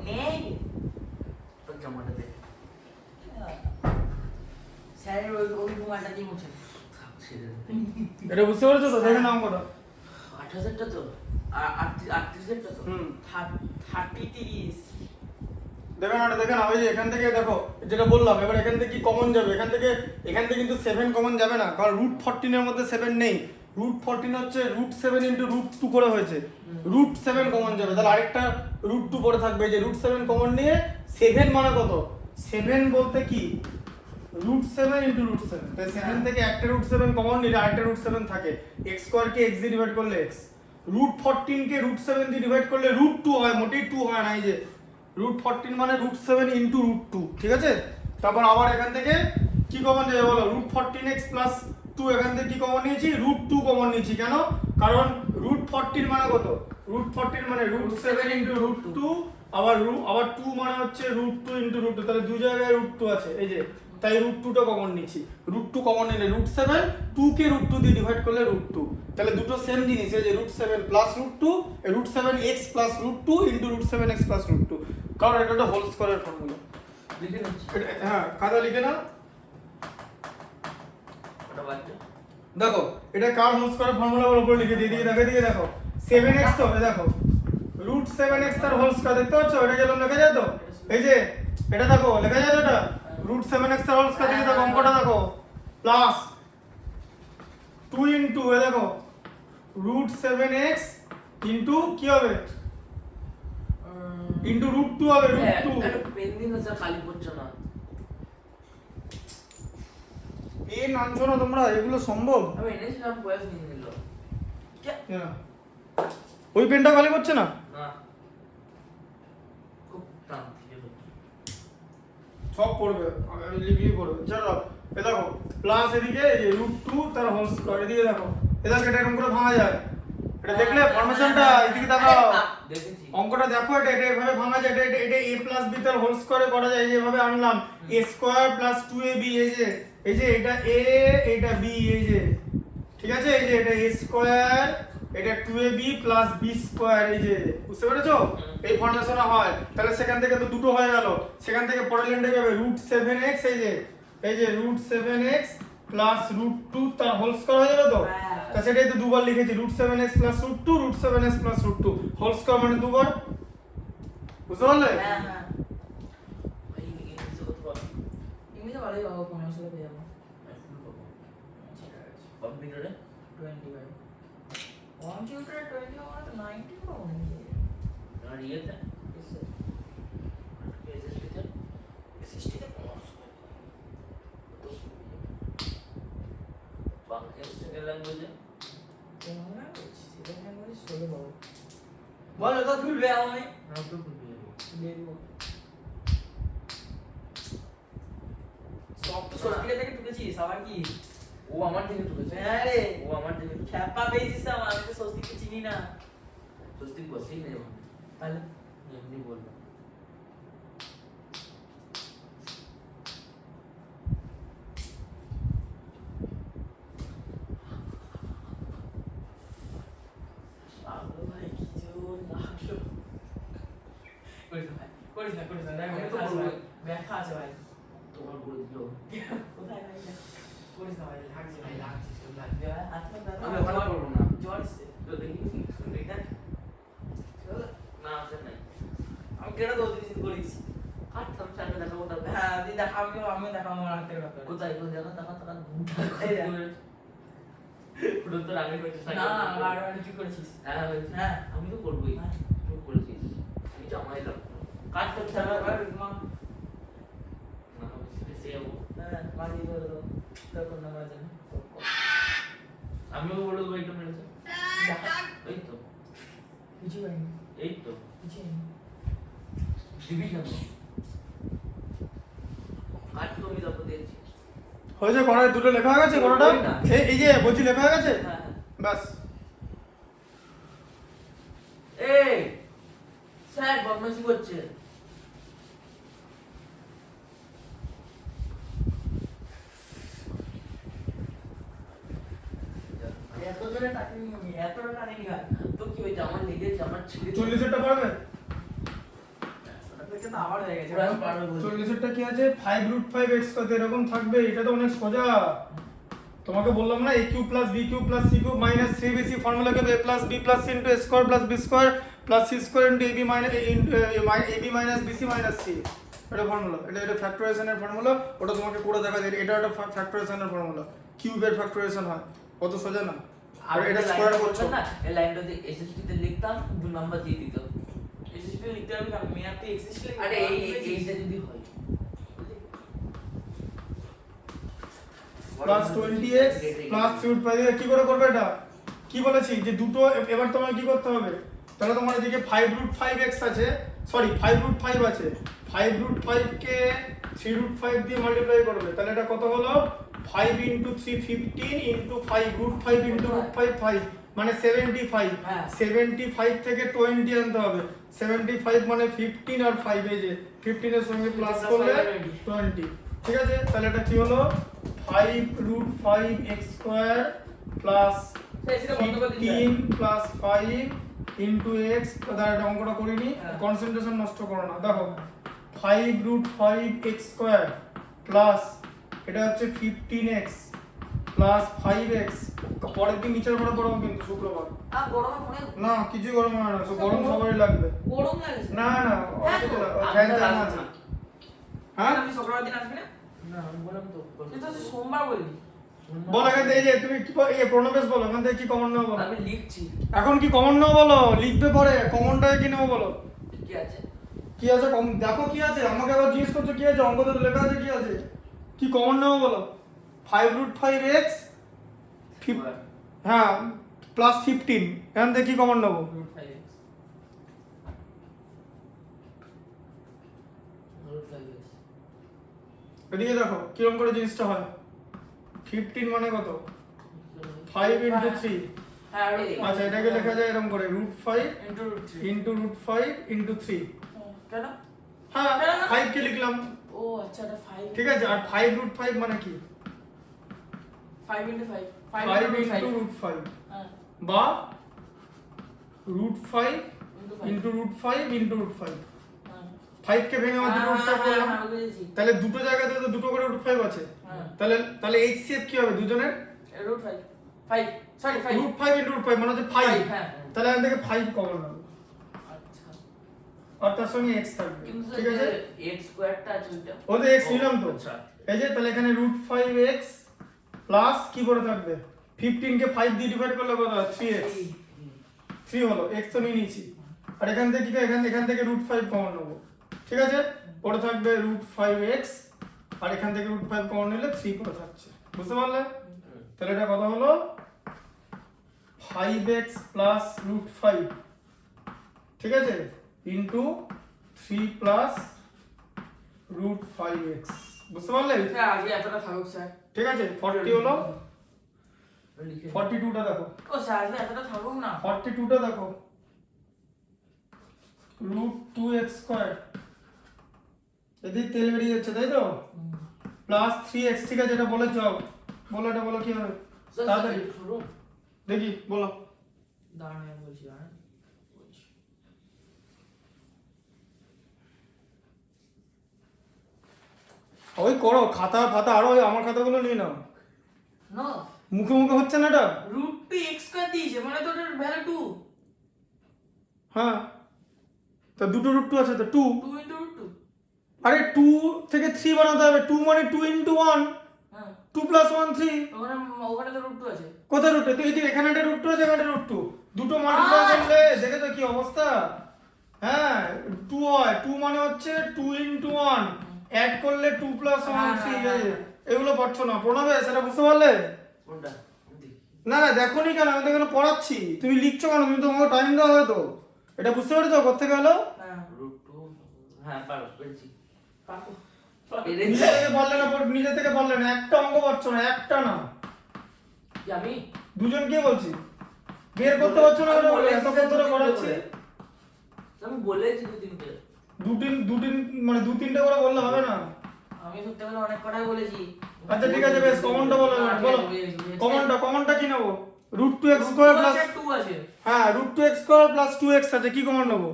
নেই স্যারের ওই রুমালটা দিয়ে মুছে। এটা বুঝতে পেরেছো তো? দেখে নাও কত? 8000টা তো 3800টা তো 30 30 দেখে না ওই যে এখান থেকে দেখো যেটা বললাম, এবার এখান থেকে কি কমন যাবে, এখান থেকে কিন্তু 7 কমন যাবে না, কারণ √14 এর মধ্যে 7 নেই। √14 হচ্ছে √7 ইন্টু √2 করে হয়েছে, √7 কমন যাবে, তাহলে আরেকটা √2 পরে থাকবে। যে √7 কমন নিয়ে 7 মানে কত, 7 বলতে কি √7 ইন্টু √7, তাই 7 থেকে একটা √7 কমন নিলে আরেকটা √7 থাকে। x স্কয়ার কে x দিয়ে ডিভাইড করলে x, √14 কে √7 দিয়ে ডিভাইড করলে √2 হয়, মোটেই 2 হয় না। এই যে √14 মানে √7 ইন্টু √2, ঠিক আছে। তারপর আবার এখান থেকে কি কমন যাবে বলো, √14x প্লাস 2, এখান থেকে কি কমন নিয়েছি, √2 কমন নিয়েছি। কেন, কারণ √14 মানে কত, √14 মানে √7 ইন্টু √2, আবার 2 মানে হচ্ছে √2 ইন্টু √2, তাহলে দুই জায়গায় √2 আছে, এই যে তাই √2টা কমন নিয়েছি। √2 কমন নিলে √7, 2 কে √2 দিয়ে ডিভাইড করলে √2, তাহলে দুটো সেম জিনিস, এই যে √7 plus √2, √7x plus √2 into √7x plus √2, কারণ এটা একটা হোল স্কয়ারের ফর্মুলা। লিখে নিচ্ছি হ্যাঁ, খাতা লিখে নাও। ওটা বাচ্চা দেখো এটা কার হোল স্কয়ারের ফর্মুলার উপর লিখে দিয়ে দেখো 7x, তো এই দেখো √7x তার হোল স্কয়ার, দেখতে পাচ্ছ এটা যেরকম লেখা যায় তো, এই যে এটা দেখো লেখা যায় তো, এটা √7x তার হোল স্কয়ার, দেখো অঙ্কটা দেখো, প্লাস 2 ইনটু এই দেখো √7x ইনটু কি হবে, ইনটু √2 হবে, √2। একটা পেন দিন না স্যার, খালি পড়ছে না। পেন আনছো না তোমরা, এগুলো সম্ভব? আমি এনেছিলাম, বয়স নিয়ে নিল। হ্যাঁ। ওই পেনটা খালি করছে না, না খুব টান থেকে সব পড়বে, আমি লিখলেই পড়বে। চলো এ দেখো প্লাস এদিকে এই যে √2 তার হোল স্কয়ার, এদিকে দেখো এটা এরকম করে ভাঙা যায়, এটা দেখলে ফরমেশনটা, এদিকে তাকাও, দেখেছি। অঙ্কটা দেখো, এটা এভাবে ভাঙা যায়, এটা a প্লাস b তার হোল স্কয়ারে করা যায়, যেভাবে আনলাম a স্কয়ার প্লাস 2ab, এই যে এটা a এটা b, এই যে ঠিক আছে, এই যে এটা a স্কয়ার এটা 2ab প্লাস b স্কয়ার, এই যে বুঝতে পেরেছো, এই ফর্মেশন হয়। তাহলে সেখান থেকে তো দুটো হয়ে গেল, সেখান থেকে পরের লাইনটা কি হবে, √7x, এই যে √7x প্লাস √2 তার হোল স্কয়ার হয়ে যাবে তো, তা সেটাই তো দুবার লিখেছি, √7x plus √2, √7x plus √2 whole square মানে দুবার, বুঝতে পারলে? হ্যাঁ হ্যাঁ, ভাই ইংলিশে কত পারো? ইংলিশে ভালোই বাবা, 15 পেয়ে যাবো। কম্পিউটারে 25 কম্পিউটারে 20 মানে তো 90 পাবো। আর ইয়েতে এসএসটিতে এসএসটিতে বাংলা সেকেন্ড ল্যাঙ্গুয়েজে বলো তো খুলবে আমি না তো বুঝিয়ে দেখবো। সব তো সস্তিকা থেকে টুকেছিস, আবার কি? ও আমার থেকে ঢুকেছে। হ্যাঁ রে, ও আমার থেকে খ্যাপা পেয়েছিস তো, আমি তো সস্তিকে চিনি না। সত্যি বসেই নেই ওখানে, তাহলে এমনি বলবো। পাগল ভাই, কি জোর লাগলো। করিস না, দেখ আমি তো ব্যথা আছে বলবো। ভাই, ব্যথা আছে ভাই। তোমার বলে দিল কোথায় ভাই? করিস না ভাই, লাগছে ভাই, লাগছে, সব লাগছে ভাই, হাত পা ব্যথা। আমি ওখানে করবো না। জ্বর এসছে। তো দেখি দেখ, চল। না আছে নাই আমি কেটে দেবো, তুই যদি করিস। কাটতাম চাইলে দেখাবো তারপর। হ্যাঁ, তুই দেখা, আমিও দেখাবো আমার হাত থেকে ব্যথা। কোথায় কোন জায়গা টাকা টাকা এই দেখ। পুরো তো আগে করেছিস না, বারবার তুই করেছিস। হ্যাঁ হয়েছে। হ্যাঁ। আমি তো করবোই, হ্যাঁ। তুই করেছিস, আমি জামাই লাগবো কাজ করতে হবে আবার। মা, না আমি সে যাবো। হ্যাঁ, মারি ধরে দাও। তখন আমার জন্য। আমিও বলে দেবো একটু মেরেছে। দেখা। এই তো কিছু হয়নি, এই তো কিছু হয়নি। দিবি কেন কাজ তো আমি তারপর দিয়েছি। হয়েছে, কোণায় দুটো লেখা হয়ে গেছে, কোণাটা ওই না। এই যে বলছি লেখা হয়ে গেছে, হ্যাঁ হ্যাঁ। বাস। এই স্যার বদমাশি করছে। এত জোরে টাকিনি আমি, এতটা টানিনি ভাই। তো কি হয়েছে, আমার লেগেছে, আমার ছিঁড়ে 40-এরটা পারবে? দেখে তো আবার হয়ে গেছে। পুরো আমি পারবো বলছি। 40-এরটা কি আছে, 5√5x কত এরকম থাকবে, এটা তো অনেক সোজা। তোমাকে বললাম না a cube plus b cube plus c cube minus 3bc ফর্মুলাকে a plus b plus c into a square plus b square plus c square into ab minus bc minus c, এটা ফর্মুলা। এটা ফ্যাক্টরাইজেশনের formula, ওটা তোমাকে করে দেখা যায়। এটা একটা ফ্যাক্টরাইজেশনের formula, কিউবের ফ্যাক্টরাইজেশন হয়, কত সোজা না। আর এটা স্কয়ার করছো না, এই লাইনটা দিয়ে এসএসটি তে লিখতাম 2 নাম্বার দিয়ে দিত। এসএসটি লিখতে হবে কারণ মেয়াতে এক্সিস্ট লিখতে আরে এইটা যদি হয় প্লাস 20x প্লাস 3 কি করে করবে এটা? কি বলেছি যে দুটো, এবার তোমার কি করতে হবে? তাহলে তোমার এদিকে 5√5x আছে, সরি 5√5 আছে, 5√5 কে 3√5 দিয়ে মাল্টিপ্লাই করবে, তাহলে এটা কত হলো? 5 * 3 15 * 5 √5 * √5 5 মানে 75। হ্যাঁ। 75 থেকে 20 আনতে হবে। 75 মানে 15 আর 5, এই যে 15 এর সঙ্গে প্লাস করলে 20, ঠিক আছে? তাহলে এটা কি হলো? 5√5x² plus 15 plus 5 into x, তাহলে এটা অঙ্কটা করিনি, কনসেন্ট্রেশন নষ্ট করো না। দেখো 5√5x² প্লাস এটা হচ্ছে 15x প্লাস 5x, পরের দিন নিচের পরে গরম কিন্তু শুক্রবার গরমে মনে না, কিছু গরম হয় না, গরম সবারই লাগবে। গরম লাগে না না অত না, ফ্যান চালানো আছে। হ্যাঁ আমি শুক্রবার দিন আসবি না? না আমি বললাম তো তুই তো সোমবার বললি। বল এখান থেকে, এই যে তুমি কি এই প্রণবেশ বলো, এখান থেকে কি কমন নেবো বলো। আমি লিখছি এখন কি কমন নেবো বলো, লিখবে পরে কমনটাকে কি নেবো বলো। কি আছে। কি আছে দেখো কি আছে, আমাকে আবার জিজ্ঞেস করছো কি আছে, অঙ্কতে তো লেখা আছে কি আছে, কি কমন নেবো বলো। 5√5x হ্যাঁ প্লাস 15, এখান থেকে কি কমন নেবো? √5x এদিকে দেখো কিরকম করে জিনিসটা হয়। 15 মানে কত? 5 * 3। হ্যাঁ আচ্ছা এটাকে লেখা যায় এরকম করে √5 ইনটু √3 ইনটু √5 ইনটু 3। কেন? হ্যাঁ 5 কে লিখলাম, ও আচ্ছা এটা 5 ঠিক আছে। আর 5√5 মানে কি? 5 ইনটু 5 5 ইনটু √5 হ্যাঁ বা √5 ইনটু 5 ইনটু √5 ইনটু √5। হ্যাঁ 5 কে ভেঙে আমরা দুটো রুট করলাম, হ্যাঁ বুঝেছি তাহলে দুটো জায়গাতে তো দুটো করে √5 আছে। হ্যাঁ তাহলে HCF কি হবে দুজনের? √5 5 সরি 5 √5 ইনটু √5 মানে হচ্ছে 5। হ্যাঁ তাহলে এখান থেকে 5 কমন নেব, আচ্ছা আর তার সঙ্গে x থাকবে, কিন্তু ঠিক আছে। x স্কয়ারটা আছে ওইটা ওদের x নিলাম তো, আচ্ছা এই যে তাহলে এখানে √5x প্লাস কি করে থাকবে? 15 কে 5 দিয়ে ডিভাইড করলে কত হয়? 3x, 3 হলো, x তো নিয়ে নিয়েছি। আর এখান থেকে কি, এখান থেকে √5 কমন নেব, ঠিক আছে। পরে থাকবে √5x, আর এখান থেকে √5 কমন নিলে 3 পরে থাকছে, বুঝতে পারলে? তাহলে এটা কত হলো? 5x প্লাস √5, ঠিক আছে, ইনটু 3 প্লাস √5x, বুঝতে পারলে? স্যার আজকে এতটা থাকুক স্যার। ঠিক আছে। 40 হলো, লিখে 42টা দেখো, ও স্যার আজকে এতটা থাকুক না। 42টা দেখো, √2x², এদিকে তেল বেরিয়ে যাচ্ছে তাই তো, প্লাস 3x, ঠিক আছে। এটা বলে যাও, বলো এটা বলো কি হবে তাড়াতাড়ি শুনুন দেখি, বলো। দাঁড়ান আমি বলছি দাঁড়ান বলছি। ওই করো খাতা ফাতা, আরো ওই আমার খাতাগুলো নিয়ে নাও, না মুখে মুখে হচ্ছে না এটা। √2x² দিয়েছে মানে তো ওটার ভ্যালু 2 হ্যাঁ তা দুটো √2 আছে তো 2, 2 ইনটু √2 আরে 2 থেকে 3 বানাতে হবে, 2 মানে 2 * 1, হ্যাঁ 2 + 1 3। ওখানে তো √2 আছে। কোথায় √2? তুই এই এখানে একটা √2 আছে, এখানে √2, দুটো মাল্টিপ্লাই করলে দেখেছো কি অবস্থা। হ্যাঁ 2 হয়, 2 মানে হচ্ছে 2 * 1, অ্যাড করলে 2 + 1 3, এগুলো পারছো না প্রণবে, সেটা বুঝতে পারলে? কোনটা দেখি না না দেখোনি কেন, আমি তো এখানে পড়াচ্ছি, তুমি লিখছো কেন? তুমি তো আমাকে টাইম দেওয়া হয়তো, এটা বুঝতে পেরেছো কোথেকে গেলো? হ্যাঁ √2 হ্যাঁ পেরেছি পাবো। নিজে থেকে পারলে না, নিজে থেকে পারলে না, একটা অঙ্ক পারছো না, একটা না, কি আমি দুজন কে বলছি বের করতে পারছো না কেন? এতক্ষণ ধরে করাচ্ছি, আমি বলেছি দুদিন মানে 2-3টে করে বললে হবে না। আমি সত্যি করে অনেক কথাই বলেছি। আচ্ছা ঠিক আছে, বেশ কমনটা বলো, বলো কমনটা কি নেবো? √2x² প্লাস 2 আছে হ্যাঁ √2x² প্লাস 2x আছে, কি কমন নেবো?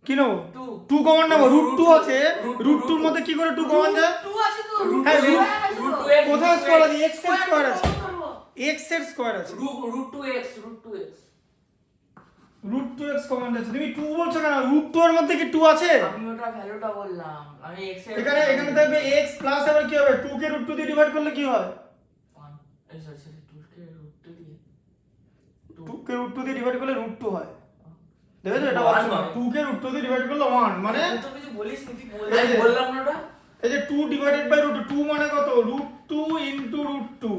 কি নেবো? 2 2 কমন নেবো, √2 আছে, √2 এর মধ্যে কি করে 2 কমন যায়? টু আছে তো হ্যাঁ, √2 আছে তো। কোথায় স্কয়ার আছে? x² আছে, x এর স্কয়ার আছে, root two x root 2x common আছে। তুমি 2 বলছো কেন? রুট 2 এর মধ্যে কি 2 আছে? আমি ওটা ভ্যালুটা বললাম, আমি এক্স এর এখানে থাকবে x প্লাস আবার কি হবে 2 কে রুট 2 দিয়ে ডিভাইড করলে কি হয়? 2 কে রুট 2 দিয়ে 2 কে রুট 2 দিয়ে ডিভাইড করলে রুট 2 হয়। দেখেছো এটা 1 পাচ্ছ না, হয়। 2 কে রুট 2 দিয়ে ডিভাইড করলে 1 মানে তুই তো কিছু বলিস নি, তুই এই যে- বললাম না ওটা। এই যে 2 ডিভাইডেড বাই রুট 2 মানে কত? রুট 2 ইনটু রুট 2,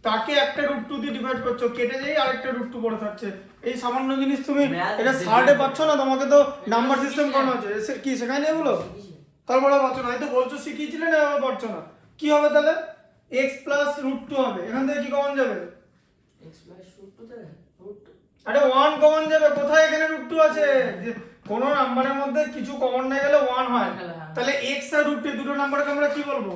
তাকে একটা রুট 2 দিয়ে ডিভাইড করছো, কেটে যাই আরেকটা রুট 2 পড়ে থাকছে। এই সামান্য জিনিস তুমি Math এটা দেখে সার্টে নিতে পাচ্ছ না, তোমাকে তো নাম্বার সিস্টেম করানো হচ্ছে। কি শেখায়নি এগুলো? তারপরে পাচ্ছ না, এই তো বলছো শিখিয়েছিলে না, এবার পাচ্ছ না। কি হবে তাহলে? x প্লাস রুট 2 হবে, এখান থেকে কি কমন যাবে? এক্স প্লাস রুট 2 থেকে রুট আরে 1 কমন যাবে, কোথায় এখানে রুট 2 আছে? যে কোন নাম্বারের মধ্যে কিছু কমন না গেলে 1 হয়, তাহলে x আর রুট 2 দুটো নাম্বারকে আমরা কি বলবো?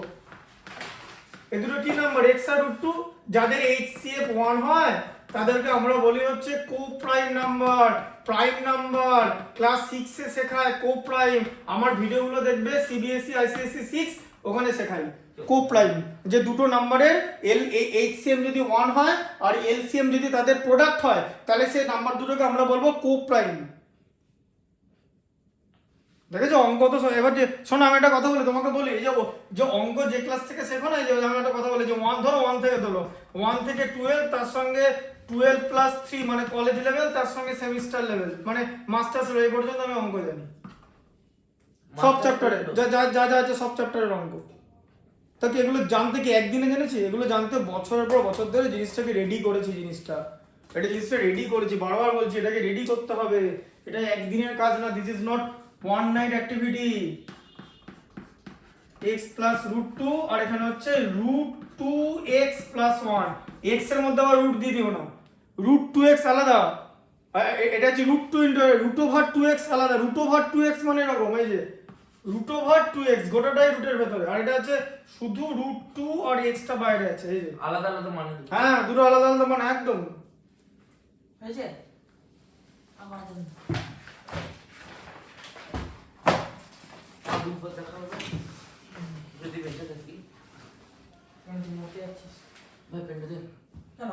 এই দুটো কি নাম্বার? x আর রুট 2, যাদের HCF 1 হয় তাদেরকে আমরা বলি হচ্ছে কো prime number. Prime number class 6 এ শেখায় কো প্রাইম। আমার ভিডিওগুলো দেখবে CBSE ICSE 6, ওখানে শেখাই কো প্রাইম। যে দুটো নাম্বারের HCM যদি 1 হয় আর LCM যদি তাদের প্রোডাক্ট হয়, তাহলে সেই নাম্বার দুটোকে আমরা বলবো কো প্রাইম। দেখেছো অঙ্ক তো এবার যে শোনো, আমি একটা কথা বলি তোমাকে, বলি এই যে অঙ্ক যে ক্লাস থেকে শেখো না, এই যে আমি একটা কথা বলি যে 1 ধরো, 1 থেকে ধরো, 1 থেকে 12, তার সঙ্গে 12 প্লাস 3 মানে কলেজ লেভেল, তার সঙ্গে সেমিস্টার লেভেল মানে মাস্টার্স এই পর্যন্ত আমি অঙ্ক জানি সব চ্যাপ্টারে, যা যা যা যা আছে সব চ্যাপ্টারের অঙ্ক। তা কি এগুলো জানতে কি একদিনে জেনেছি? এগুলো জানতে বছরের পর বছর ধরে জিনিসটাকে রেডি করেছি, জিনিসটা রেডি করেছি, বারবার বলছি এটাকে রেডি করতে হবে। এটা একদিনের কাজ না, this is not one night activity. x plus root 2 আর এখানে হচ্ছে রুট 2x প্লাস 1, x এর মধ্যে আবার রুট দিয়ে দিও না, রুট 2x আলাদা, এটা হচ্ছে root 2 into root over 2x আলাদা। রুট ওভার 2x মানে এরকম, এই যে রুট ওভার 2x গোটাটাই রুটের ভেতরে, আর এটা হচ্ছে শুধু রুট 2 আর x টা বাইরে আছে, এই যে আলাদা আলাদা মানে দুটো। হ্যাঁ দুটো আলাদা আলাদা মানে একদম। হয়েছে আমার দুপুর দেখা হবে যদি বেঁচে থাকি। মোটে আছিস ভাই পেন্ডে দে। কেন?